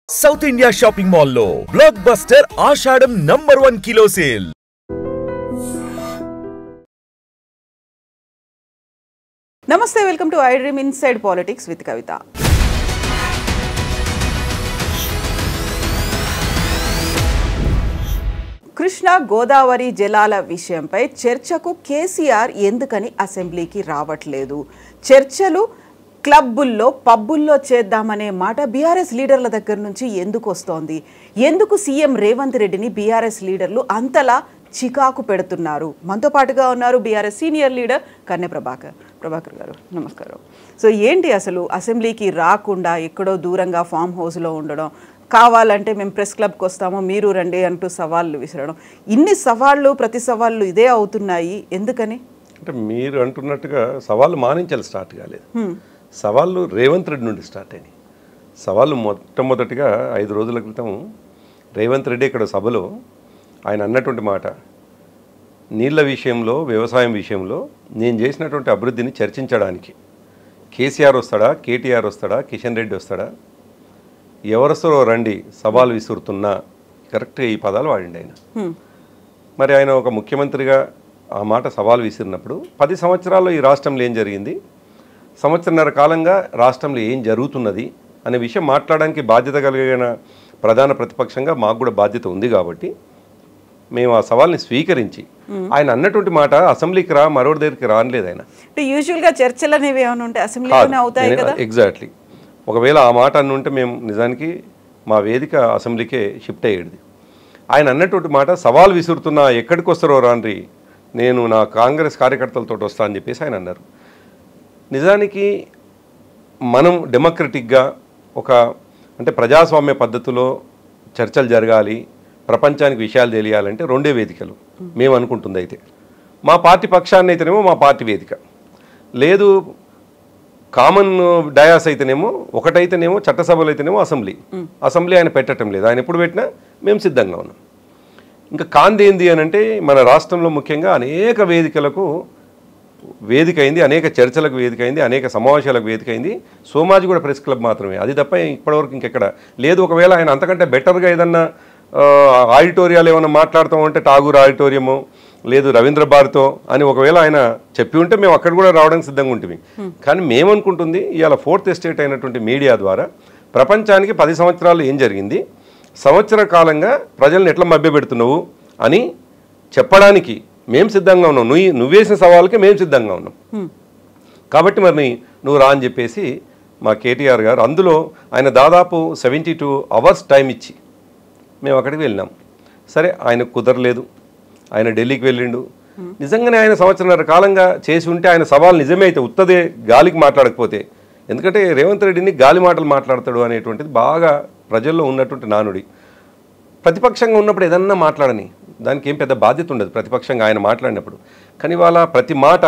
South India shopping mall లో blockbuster Ashadham #1 kilo sale. నమస్తే, welcome to I Dream inside politics with Kavitha. Krishna Godavari జలాల విషయంపై చర్చకు కేసీఆర్ ఎందుకని అసెంబ్లీకి రావట్లేదు? చర్చలు క్లబ్బుల్లో పబ్బుల్లో చేద్దామనే మాట బీఆర్ఎస్ లీడర్ల దగ్గర నుంచి ఎందుకు వస్తోంది? ఎందుకు సీఎం రేవంత్ రెడ్డిని బీఆర్ఎస్ లీడర్లు అంతలా చికాకు పెడుతున్నారు? మనతో పాటుగా ఉన్నారు బీఆర్ఎస్ సీనియర్ లీడర్ కన్నె ప్రభాకర్ గారు. నమస్కారం. సో ఏంటి అసలు అసెంబ్లీకి రాకుండా ఎక్కడో దూరంగా ఫామ్ హౌస్లో ఉండడం, కావాలంటే మేము ప్రెస్ క్లబ్కి వస్తాము మీరు రండి అంటూ సవాళ్ళు విసరడం, ఇన్ని సవాళ్ళు ప్రతి సవాళ్ళు ఇదే అవుతున్నాయి ఎందుకని? అంటే మీరు అంటున్నట్టుగా సవాళ్ళు మానించాలి స్టార్ట్ కాలేదు. సవాళ్ళు రేవంత్ రెడ్డి నుండి స్టార్ట్ అయినాయి. సవాళ్ళు మొట్టమొదటిగా 5 రోజుల క్రితం రేవంత్ రెడ్డి ఇక్కడ సభలో ఆయన అన్నటువంటి మాట, నీళ్ల విషయంలో వ్యవసాయం విషయంలో నేను చేసినటువంటి అభివృద్ధిని చర్చించడానికి కేసీఆర్ వస్తాడా, కేటీఆర్ వస్తాడా, కిషన్ రెడ్డి వస్తాడా, ఎవరొస్తారో రండి సవాలు విసురుతున్నా, కరెక్ట్గా ఈ పదాలు వాడిండి ఆయన. మరి ఆయన ఒక ముఖ్యమంత్రిగా ఆ మాట సవాలు విసిరినప్పుడు 10 సంవత్సరాల్లో ఈ రాష్ట్రంలో ఏం జరిగింది, సంవత్సరన్నర కాలంగా రాష్ట్రంలో ఏం జరుగుతున్నది అనే విషయం మాట్లాడడానికి బాధ్యత కలిగిన ప్రధాన ప్రతిపక్షంగా మాకు కూడా బాధ్యత ఉంది. కాబట్టి మేము ఆ సవాల్ని స్వీకరించి ఆయన అన్నటువంటి మాట అసెంబ్లీకి రా మరోడి దగ్గరికి రానలేదు ఆయన. యూజువల్గా చర్చలు అనేవి ఏమైనా ఉంటే అసెంబ్లీలోనే అవుతాయి కదా. ఎగ్జాక్ట్లీ. ఒకవేళ ఆ మాట అన్నుంటే మేము నిజానికి మా వేదిక అసెంబ్లీకే షిఫ్ట్ అయ్యేది. ఆయన అన్నటువంటి మాట సవాల్ విసురుతున్నా, ఎక్కడికి వస్తారో రాన్రి, నేను నా కాంగ్రెస్ కార్యకర్తలతో వస్తా అని చెప్పేసి ఆయన అన్నారు. నిజానికి మనం డెమోక్రటిక్గా అంటే ప్రజాస్వామ్య పద్ధతిలో చర్చలు జరగాలి, ప్రపంచానికి విషయాలు తెలియాలంటే 2 వేదికలు మేము అనుకుంటుంది. అయితే మా పార్టీ పక్షాన్ని అయితేనేమో మా పార్టీ వేదిక, లేదు కామన్ డయాస్ అయితేనేమో, ఒకటైతేనేమో చట్టసభలు అయితేనేమో అసెంబ్లీ ఆయన పెట్టడం లేదు. ఆయన ఎప్పుడు పెట్టినా మేము సిద్ధంగా ఉన్నాం. ఇంకా కాంది ఏంది అని అంటే మన రాష్ట్రంలో ముఖ్యంగా అనేక వేదికలకు వేదిక అయింది, అనేక చర్చలకు వేదిక అయింది, అనేక సమావేశాలకు వేదిక అయింది. సోమాజిగూడ ప్రెస్ క్లబ్ మాత్రమే, అది తప్ప ఇప్పటివరకు ఇంకెక్కడ లేదు. ఒకవేళ ఆయన అంతకంటే బెటర్గా ఏదన్నా ఆడిటోరియాలు ఏమైనా మాట్లాడుతామంటే ఠాగూర్ ఆడిటోరియము, లేదు రవీంద్ర భారతో అని ఒకవేళ ఆయన చెప్పి ఉంటే మేము అక్కడ కూడా రావడానికి సిద్ధంగా ఉంటుంది. కానీ మేమనుకుంటుంది ఇవాళ 4th ఎస్టేట్ అయినటువంటి మీడియా ద్వారా ప్రపంచానికి 10 సంవత్సరాలు ఏం జరిగింది, సంవత్సర కాలంగా ప్రజల్ని ఎట్లా మభ్యపెడుతున్నావు అని చెప్పడానికి మేము సిద్ధంగా ఉన్నాం. నువ్వేసిన సవాళ్ళకి మేము సిద్ధంగా ఉన్నాం. కాబట్టి మరి నువ్వు రా అని చెప్పేసి మా కేటీఆర్ గారు, అందులో ఆయన దాదాపు 72 అవర్స్ టైం ఇచ్చి మేము అక్కడికి వెళ్ళినాం. సరే ఆయనకు కుదరలేదు, ఆయన ఢిల్లీకి వెళ్ళిండు. నిజంగానే ఆయన సంవత్సరన్నర కాలంగా చేసి ఉంటే ఆయన సవాల్ నిజమే అయితే ఉత్తదే గాలికి మాట్లాడకపోతే, ఎందుకంటే రేవంత్ రెడ్డిని గాలి మాటలు మాట్లాడతాడు అనేటువంటిది బాగా ప్రజల్లో ఉన్నటువంటి నానుడి. ప్రతిపక్షంగా ఉన్నప్పుడు ఏదన్నా మాట్లాడని, దానికి ఏం పెద్ద బాధ్యత ఉండదు ప్రతిపక్షంగా ఆయన మాట్లాడినప్పుడు. కానీ వాళ్ళ ప్రతి మాట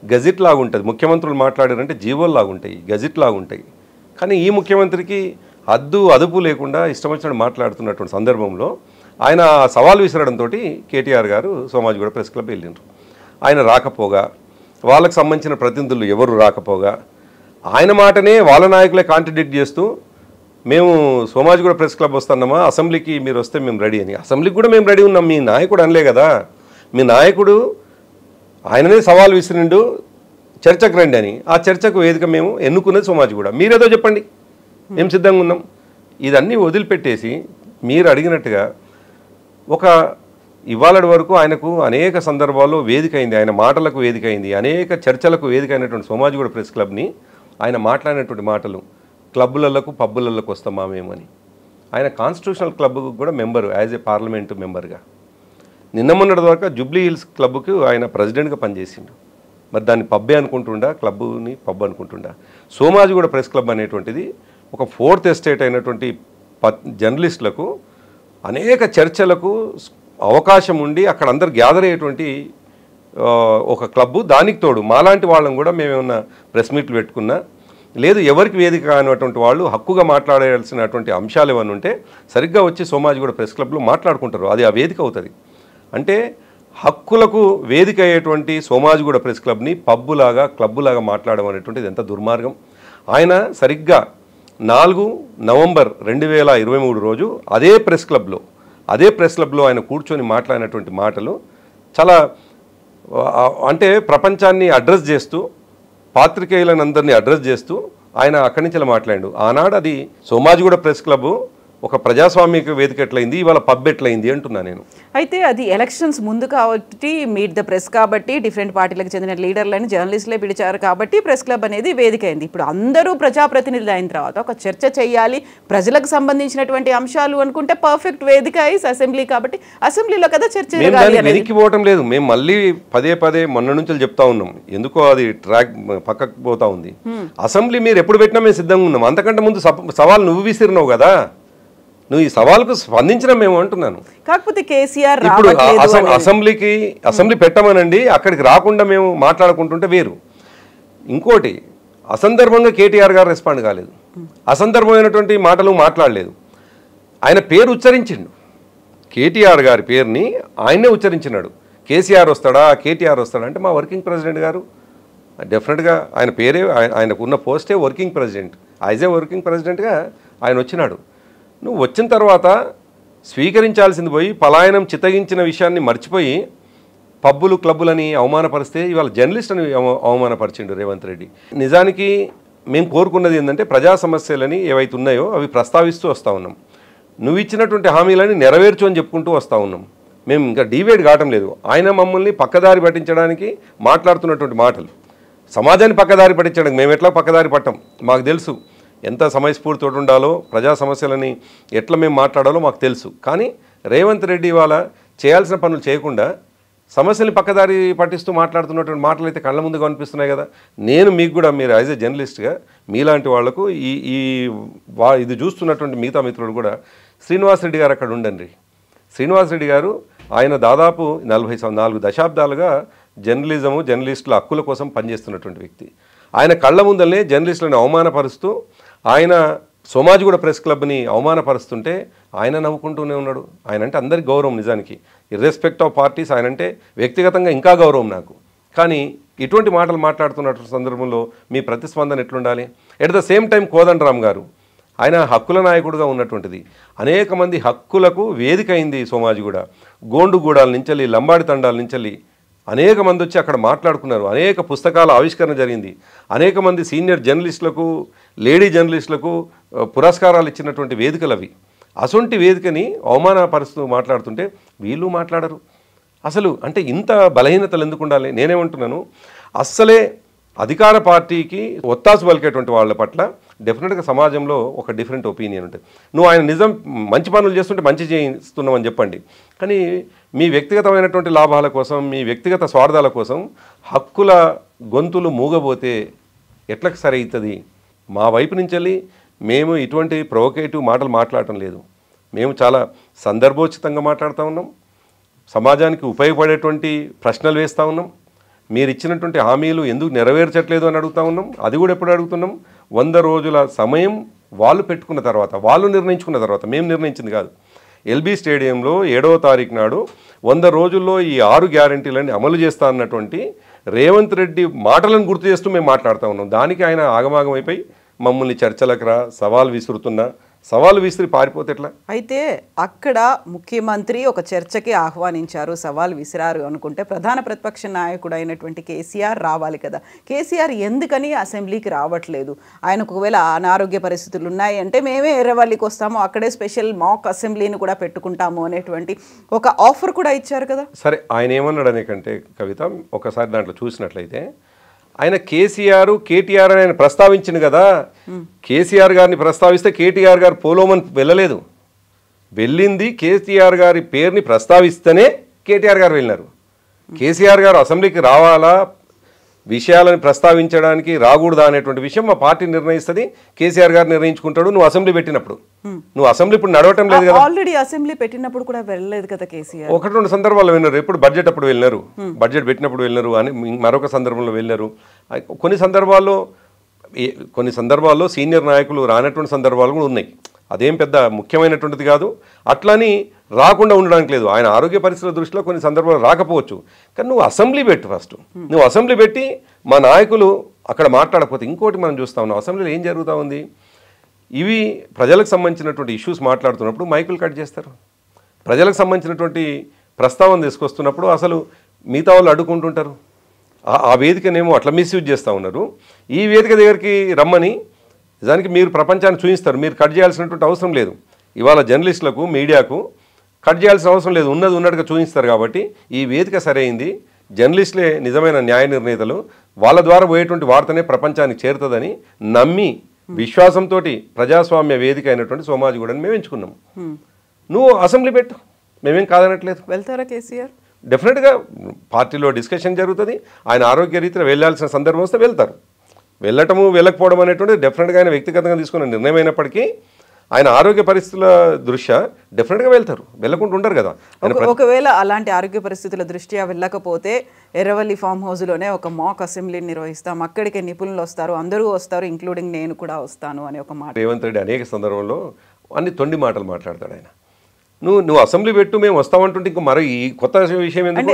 గజెట్ లాగా ఉంటుంది. ముఖ్యమంత్రులు మాట్లాడారంటే జీవోల్లాగా ఉంటాయి, గజెట్ లాగా ఉంటాయి. కానీ ఈ ముఖ్యమంత్రికి అదుపు లేకుండా ఇష్టం వచ్చినట్టు మాట్లాడుతున్నటువంటి సందర్భంలో ఆయన సవాల్ విసరడంతో కేటీఆర్ గారు సోమాజిగూడ ప్రెస్ క్లబ్ వెళ్ళినారు. ఆయన రాకపోగా, వాళ్ళకు సంబంధించిన ప్రతినిధులు ఎవరు రాకపోగా, ఆయన మాటనే వాళ్ళ నాయకులే కాంట్రడిక్ట్ చేస్తూ మేము సోమాజిగూడ ప్రెస్ క్లబ్ వస్తున్నామా, అసెంబ్లీకి మీరు వస్తే మేము రెడీ అని. అసెంబ్లీకి కూడా మేము రెడీ ఉన్నాం, మీ నాయకుడు అనలే కదా. మీ నాయకుడు ఆయననే సవాల్ విసిరిండు చర్చకు రండి అని. ఆ చర్చకు వేదిక మేము ఎన్నుకున్నది సోమాజిగూడ. మీరేదో చెప్పండి, మేము సిద్ధంగా ఉన్నాం. ఇదన్నీ వదిలిపెట్టేసి మీరు అడిగినట్టుగా ఇవాళ వరకు ఆయనకు అనేక సందర్భాల్లో వేదిక అయింది, ఆయన మాటలకు వేదిక అయింది, అనేక చర్చలకు వేదిక అయినటువంటి సోమాజిగూడ ప్రెస్ క్లబ్ని ఆయన మాట్లాడినటువంటి మాటలు క్లబ్బులకు పబ్బులకు వస్తామా మేము అని. ఆయన కాన్స్టిట్యూషనల్ క్లబ్కు కూడా మెంబరు, యాజ్ ఏ పార్లమెంటు మెంబర్గా. నిన్న మొన్నటి వరకు జూబ్లీ హిల్స్ క్లబ్కు ఆయన ప్రెసిడెంట్గా పనిచేసిండు. మరి దాన్ని పబ్బే అనుకుంటుండా, క్లబ్ని పబ్ అనుకుంటుండా. సోమాజిగూడ ప్రెస్ క్లబ్ అనేటువంటిది ఒక 4th ఎస్టేట్ అయినటువంటి జర్నలిస్టులకు అనేక చర్చలకు అవకాశం ఉండి అక్కడ అందరు గ్యాదర్ అయ్యేటువంటి ఒక క్లబ్బు. దానికి తోడు మాలాంటి వాళ్ళని కూడా మేమేమన్నా ప్రెస్ మీట్లు పెట్టుకున్నా, లేదు ఎవరికి వేదిక కానిటువంటి వాళ్ళు హక్కుగా మాట్లాడాల్సినటువంటి అంశాలు ఏమైనా ఉంటే సరిగ్గా వచ్చి సోమాజిగూడ ప్రెస్ క్లబ్లో మాట్లాడుకుంటారు, అది ఆ వేదిక అవుతుంది. అంటే హక్కులకు వేదిక అయ్యేటువంటి సోమాజిగూడ ప్రెస్ క్లబ్ని పబ్బులాగా క్లబ్బులాగా మాట్లాడడం అనేటువంటిది ఎంత దుర్మార్గం. ఆయన సరిగ్గా 4 నవంబర్ 2023 రోజు అదే ప్రెస్ క్లబ్లో ఆయన కూర్చొని మాట్లాడినటువంటి మాటలు చాలా అంటే ప్రపంచాన్ని అడ్రస్ చేస్తూ, పాత్రికేయులను అందరినీ అడ్రస్ చేస్తూ ఆయన అక్కడి నుంచి ఇలా మాట్లాడాడు. ఆనాడు అది సోమాజిగూడ ప్రెస్ క్లబ్ ఒక ప్రజాస్వామిక వేదిక ఎట్లయింది, ఇవాళ పబ్ ఎట్లయింది అంటున్నా నేను. అయితే అది ఎలక్షన్స్ ముందు కాబట్టి, మీట్ ద ప్రెస్ కాబట్టి, డిఫరెంట్ పార్టీలకు చెందిన లీడర్లని జర్నలిస్టులే పిలిచారు కాబట్టి ప్రెస్ క్లబ్ అనేది వేదిక అయింది. ఇప్పుడు అందరూ ప్రజాప్రతినిధులు అయిన తర్వాత ఒక చర్చ చేయాలి, ప్రజలకు సంబంధించినటువంటి అంశాలు అనుకుంటే పర్ఫెక్ట్ వేదిక ఐస్ అసెంబ్లీ కాబట్టి అసెంబ్లీలో కదా చర్చ జరగాలి. వెనక్కి పోవటం లేదు, మేము మళ్ళీ పదే మొన్న నుంచి చెప్తా ఉన్నాం, ఎందుకో అది ట్రాక్ పక్కకు పోతా ఉంది. అసెంబ్లీ మీరు ఎప్పుడు పెట్టినా మేము సిద్ధంగా ఉన్నాం. అంతకంటే ముందు సవాల్ నువ్వు విసిరినావు కదా, నువ్వు ఈ సవాల్కు స్పందించిన మేము అంటున్నాను. కాకపోతే కేసీఆర్ ఇప్పుడు అసెంబ్లీ పెట్టమనండి, అక్కడికి రాకుండా మేము మాట్లాడుకుంటుంటే వేరు. ఇంకోటి, అసందర్భంగా కేటీఆర్ గారు రెస్పాండ్ కాలేదు, అసందర్భమైనటువంటి మాటలు మాట్లాడలేదు. ఆయన పేరు ఉచ్చరించిండు, కేటీఆర్ గారి పేరుని ఆయనే ఉచ్చరించినాడు. కేసీఆర్ వస్తాడా, కేటీఆర్ వస్తాడా అంటే మా వర్కింగ్ ప్రెసిడెంట్ గారు డెఫినెట్గా ఆయన పేరే, ఆయనకున్న పోస్టే working president. As a working ప్రెసిడెంట్గా ఆయన వచ్చినాడు. నువ్వు వచ్చిన తర్వాత స్వీకరించాల్సింది పోయి పలాయనం చిత్తగించిన విషయాన్ని మర్చిపోయి పబ్బులు క్లబ్బులని అవమానపరిస్తే ఇవాళ జర్నలిస్టుని అవమానపరిచిండు రేవంత్ రెడ్డి. నిజానికి మేము కోరుకున్నది ఏంటంటే ప్రజా సమస్యలని ఏవైతే ఉన్నాయో అవి ప్రస్తావిస్తూ వస్తూ ఉన్నాం. నువ్వు ఇచ్చినటువంటి హామీలని నెరవేర్చు అని చెప్పుకుంటూ వస్తూ ఉన్నాం. మేము ఇంకా డివేట్ కావటం లేదు. ఆయన మమ్మల్ని పక్కదారి పట్టించడానికి మాట్లాడుతున్నటువంటి మాటలు, సమాజాన్ని పక్కదారి పట్టించడానికి మేము ఎట్లా పక్కదారి పట్టం, మాకు తెలుసు. ఎంత సమయస్ఫూర్తితో ఉండాలో, ప్రజా సమస్యలని ఎట్లా మేము మాట్లాడాలో మాకు తెలుసు. కానీ రేవంత్ రెడ్డి వాళ్ళ చేయాల్సిన పనులు చేయకుండా సమస్యల్ని పక్కదారి పట్టిస్తూ మాట్లాడుతున్నటువంటి మాటలు అయితే కళ్ళ ముందుగా అనిపిస్తున్నాయి కదా. నేను మీకు కూడా, మీరు యాజ్ ఏ జర్నలిస్ట్గా మీలాంటి వాళ్లకు ఇది చూస్తున్నటువంటి మిగతా మిత్రులు కూడా, శ్రీనివాస్ రెడ్డి గారు అక్కడ ఉండండి. శ్రీనివాస్ రెడ్డి గారు ఆయన దాదాపు 44 దశాబ్దాలుగా జర్నలిస్టుల హక్కుల కోసం పనిచేస్తున్నటువంటి వ్యక్తి. ఆయన కళ్ళ ముందలనే జర్నలిస్టులను అవమానపరుస్తూ, ఆయన సోమాజిగూడ ప్రెస్ క్లబ్ని అవమానపరుస్తుంటే ఆయన నవ్వుకుంటూనే ఉన్నాడు. ఆయన అంటే అందరికి గౌరవం, నిజానికి ఇర్రెస్పెక్ట్ ఆఫ్ పార్టీస్, ఆయన అంటే వ్యక్తిగతంగా ఇంకా గౌరవం నాకు. కానీ ఇటువంటి మాటలు మాట్లాడుతున్నటువంటి సందర్భంలో మీ ప్రతిస్పందన ఎట్లుండాలి? At the same time Kodandaram garu, ఆయన హక్కుల నాయకుడిగా ఉన్నటువంటిది, అనేక మంది హక్కులకు వేదిక అయింది సోమాజిగూడ. గోండుగూడాల నుంచి, లంబాడి తండాల నుంచి అనేక మంది వచ్చి అక్కడ మాట్లాడుకున్నారు. అనేక పుస్తకాల ఆవిష్కరణ జరిగింది. అనేక మంది సీనియర్ జర్నలిస్టులకు, లేడీ జర్నలిస్టులకు పురస్కారాలు ఇచ్చినటువంటి వేదికలు అవి. అసొంటి వేదికని అవమానపరుస్తూ మాట్లాడుతుంటే వీళ్ళు మాట్లాడరు. అసలు అంటే ఇంత బలహీనతలు ఎందుకు ఉండాలి? నేనేమంటున్నాను, అస్సలే అధికార పార్టీకి ఒత్తాసు పలికేటువంటి వాళ్ళ పట్ల డెఫినెట్గా సమాజంలో ఒక డిఫరెంట్ ఒపీనియన్ ఉంటుంది. నువ్వు ఆయన నిజం మంచి పనులు చేస్తుంటే మంచి చేయిస్తున్నామని చెప్పండి, కానీ మీ వ్యక్తిగతమైనటువంటి లాభాల కోసం, మీ వ్యక్తిగత స్వార్థాల కోసం హక్కుల గొంతులు మూగబోతే ఎట్లా సరి అవుతుంది? మా వైపు నుంచి మేము ఇటువంటి ప్రొవోకేటివ్ మాటలు మాట్లాడటం లేదు. మేము చాలా సందర్భోచితంగా మాట్లాడుతూ ఉన్నాం, సమాజానికి ఉపయోగపడేటువంటి ప్రశ్నలు వేస్తూ ఉన్నాం. మీరు ఇచ్చినటువంటి హామీలు ఎందుకు నెరవేర్చట్లేదు అని అడుగుతూ ఉన్నాం. అది కూడా ఎప్పుడు అడుగుతున్నాం? 100 రోజుల సమయం వాళ్ళు పెట్టుకున్న తర్వాత, వాళ్ళు నిర్ణయించుకున్న తర్వాత, మేము నిర్ణయించింది కాదు. ఎల్బీ స్టేడియంలో 7వ తారీఖు నాడు 100 రోజుల్లో ఈ 6 గ్యారంటీలని అమలు చేస్తా అన్నటువంటి రేవంత్ రెడ్డి మాటలను గుర్తు చేస్తూ మేము మాట్లాడుతూ ఉన్నాం. దానికి ఆయన ఆగమాగం అయిపోయి మమ్మల్ని చర్చలకు రా, సవాలు విసిరి పారిపోతే ఎట్లా? అయితే అక్కడ ముఖ్యమంత్రి ఒక చర్చకి ఆహ్వానించారు, సవాల్ విసిరారు అనుకుంటే ప్రధాన ప్రతిపక్ష నాయకుడు అయినటువంటి కేసీఆర్ రావాలి కదా. కేసీఆర్ ఎందుకని అసెంబ్లీకి రావట్లేదు? ఆయనకు ఒకవేళ అనారోగ్య పరిస్థితులు ఉన్నాయి అంటే మేమే ఎర్రవల్లికి వస్తాము, అక్కడే స్పెషల్ మాక్ అసెంబ్లీని కూడా పెట్టుకుంటాము అనేటువంటి ఒక ఆఫర్ కూడా ఇచ్చారు కదా. సరే, ఆయన ఏమన్నాడు అనేకంటే కవిత, ఒకసారి దాంట్లో చూసినట్లయితే ఆయన కేటీఆర్ అని ఆయన ప్రస్తావించింది కదా. కేసీఆర్ గారిని ప్రస్తావిస్తే కేటీఆర్ గారు పోలోమని వెళ్ళలేదు. వెళ్ళింది కేసీఆర్ గారి పేరుని ప్రస్తావిస్తేనే కేటీఆర్ గారు వెళ్ళినారు. కేసీఆర్ గారు అసెంబ్లీకి రావాలా, విషయాలను ప్రస్తావించడానికి రాకూడదా అనేటువంటి విషయం మా పార్టీ నిర్ణయిస్తుంది. కేసీఆర్ గారు నిర్ణయించుకుంటాడు. నువ్వు అసెంబ్లీ పెట్టినప్పుడు, నువ్వు అసెంబ్లీ ఇప్పుడు నడవటం లేదు కదా. ఆల్రెడీ అసెంబ్లీ పెట్టినప్పుడు కూడా వెళ్ళలేదు కదా కేసీఆర్. 1-2 సందర్భాల్లో వెళ్ళినారు. ఎప్పుడు బడ్జెట్ అప్పుడు వెళ్ళినారు, బడ్జెట్ పెట్టినప్పుడు వెళ్ళినారు అని మరొక సందర్భంలో వెళ్ళినారు. కొన్ని సందర్భాల్లో సీనియర్ నాయకులు రానటువంటి సందర్భాలు కూడా ఉన్నాయి. అదేం పెద్ద ముఖ్యమైనటువంటిది కాదు. అట్లని రాకుండా ఉండడానికి లేదు. ఆయన ఆరోగ్య పరిస్థితుల దృష్టిలో కొన్ని సందర్భాలు రాకపోవచ్చు. కానీ నువ్వు అసెంబ్లీ పెట్టు, ఫస్ట్ నువ్వు అసెంబ్లీ పెట్టి మా నాయకులు అక్కడ మాట్లాడకపోతే. ఇంకోటి మనం చూస్తా ఉన్నాం, అసెంబ్లీలో ఏం జరుగుతూ ఉంది? ఇవి ప్రజలకు సంబంధించినటువంటి ఇష్యూస్ మాట్లాడుతున్నప్పుడు మైకులు కట్ చేస్తారు. ప్రజలకు సంబంధించినటువంటి ప్రస్తావన తీసుకొస్తున్నప్పుడు అసలు మిగతా వాళ్ళు అడ్డుకుంటుంటారు. ఆ వేదికనేమో అట్లా మిస్యూజ్ చేస్తూ ఉన్నారు. ఈ వేదిక దగ్గరికి రమ్మని నిజానికి మీరు ప్రపంచాన్ని చూపిస్తారు. మీరు కట్ చేయాల్సినటువంటి అవసరం లేదు. ఇవాళ జర్నలిస్టులకు మీడియాకు కట్ చేయాల్సిన అవసరం లేదు. ఉన్నది ఉన్నట్టుగా చూపిస్తారు. కాబట్టి ఈ వేదిక సరైంది. జర్నలిస్టులే నిజమైన న్యాయ నిర్ణేతలు. వాళ్ళ ద్వారా పోయేటువంటి వార్తనే ప్రపంచానికి చేరుతుందని నమ్మి విశ్వాసంతో ప్రజాస్వామ్య వేదిక అయినటువంటి సోమాజిగూడని మేము ఎంచుకున్నాం. నువ్వు అసెంబ్లీ పెట్టు, మేమేం కాదనట్లేదు. వెళ్తారా కేసీఆర్? డెఫినెట్గా పార్టీలో డిస్కషన్ జరుగుతుంది. ఆయన ఆరోగ్య రీతిలో వెళ్ళాల్సిన సందర్భం వస్తే వెళ్తారు. వెళ్ళటము వెళ్ళకపోవడం అనేటువంటిది డెఫినెట్గా ఆయన వ్యక్తిగతంగా తీసుకున్న నిర్ణయం అయినప్పటికీ ఆయన ఆరోగ్య పరిస్థితుల దృష్ట్యా డెఫినెట్గా వెళ్తారు. వెళ్ళకుండా ఉండరు కదా. ఒకవేళ అలాంటి ఆరోగ్య పరిస్థితుల దృష్ట్యా వెళ్ళకపోతే ఎర్రవల్లి ఫామ్ హౌస్లోనే ఒక మాక్ అసెంబ్లీని నిర్వహిస్తాం, అక్కడికి నిపుణులు వస్తారు, అందరూ వస్తారు, ఇంక్లూడింగ్ నేను కూడా వస్తాను అనే ఒక మాట రేవంత్ రెడ్డి అనేక సందర్భంలో అన్ని తొండి మాటలు మాట్లాడతాడు. ఆయన నువ్వు అసెంబ్లీ పెట్టు, మేము వస్తామంటుంటే ఇంకా మరి ఈ కొత్త విషయం ఎందుకు?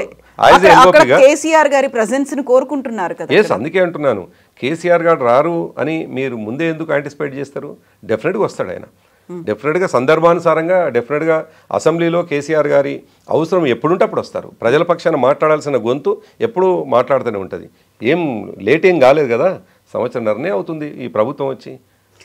కేసీఆర్ గారి ప్రెజెన్స్ ని కోరుకుంటున్నారు కదా. ఎస్, అందుకే అంటున్నాను. కేసీఆర్ గారు రారు అని మీరు ముందే ఎందుకు యాంటిసిపేట్ చేస్తారు? డెఫినెట్గా వస్తాడు ఆయన. డెఫినెట్గా సందర్భానుసారంగా డెఫినెట్గా అసెంబ్లీలో కేసీఆర్ గారి అవసరం ఎప్పుడుంటే అప్పుడు వస్తారు. ప్రజల పక్షాన మాట్లాడాల్సిన గొంతు ఎప్పుడూ మాట్లాడుతూనే ఉంటుంది. ఏం లేట్ ఏం కాలేదు కదా. సంవత్సరంన్నరనే అవుతుంది ఈ ప్రభుత్వం వచ్చి.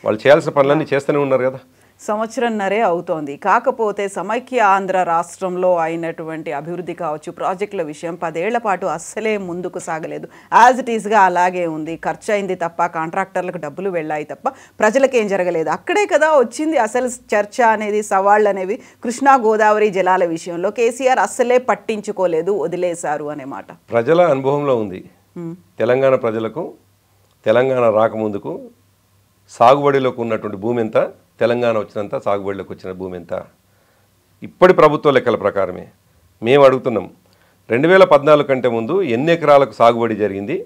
వాళ్ళు చేయాల్సిన పనులన్నీ చేస్తూనే ఉన్నారు కదా. సంవత్సరంన్నరే అవుతోంది. కాకపోతే సమైక్య ఆంధ్ర రాష్ట్రంలో అయినటువంటి అభివృద్ధి కావచ్చు, ప్రాజెక్టుల విషయం 10 ఏళ్ల పాటు అస్సలే ముందుకు సాగలేదు. యాజ్ ఇట్ ఈస్గా అలాగే ఉంది. ఖర్చు అయింది తప్ప, కాంట్రాక్టర్లకు డబ్బులు వెళ్ళాయి తప్ప ప్రజలకేం జరగలేదు. అక్కడే కదా వచ్చింది అసలు చర్చ అనేది, సవాళ్ళు అనేవి. కృష్ణా గోదావరి జలాల విషయంలో కేసీఆర్ అస్సలే పట్టించుకోలేదు, వదిలేశారు అనే మాట ప్రజల అనుభవంలో ఉంది. తెలంగాణ ప్రజలకు తెలంగాణ రాకముందుకు సాగుబడిలోకి ఉన్నటువంటి భూమి ఎంత, తెలంగాణ వచ్చినంత సాగుబడిలోకి వచ్చిన భూమి ఎంత? ఇప్పటి ప్రభుత్వ లెక్కల ప్రకారమే మేము అడుగుతున్నాం. 2014 కంటే ముందు ఎన్ని ఎకరాలకు సాగుబడి జరిగింది?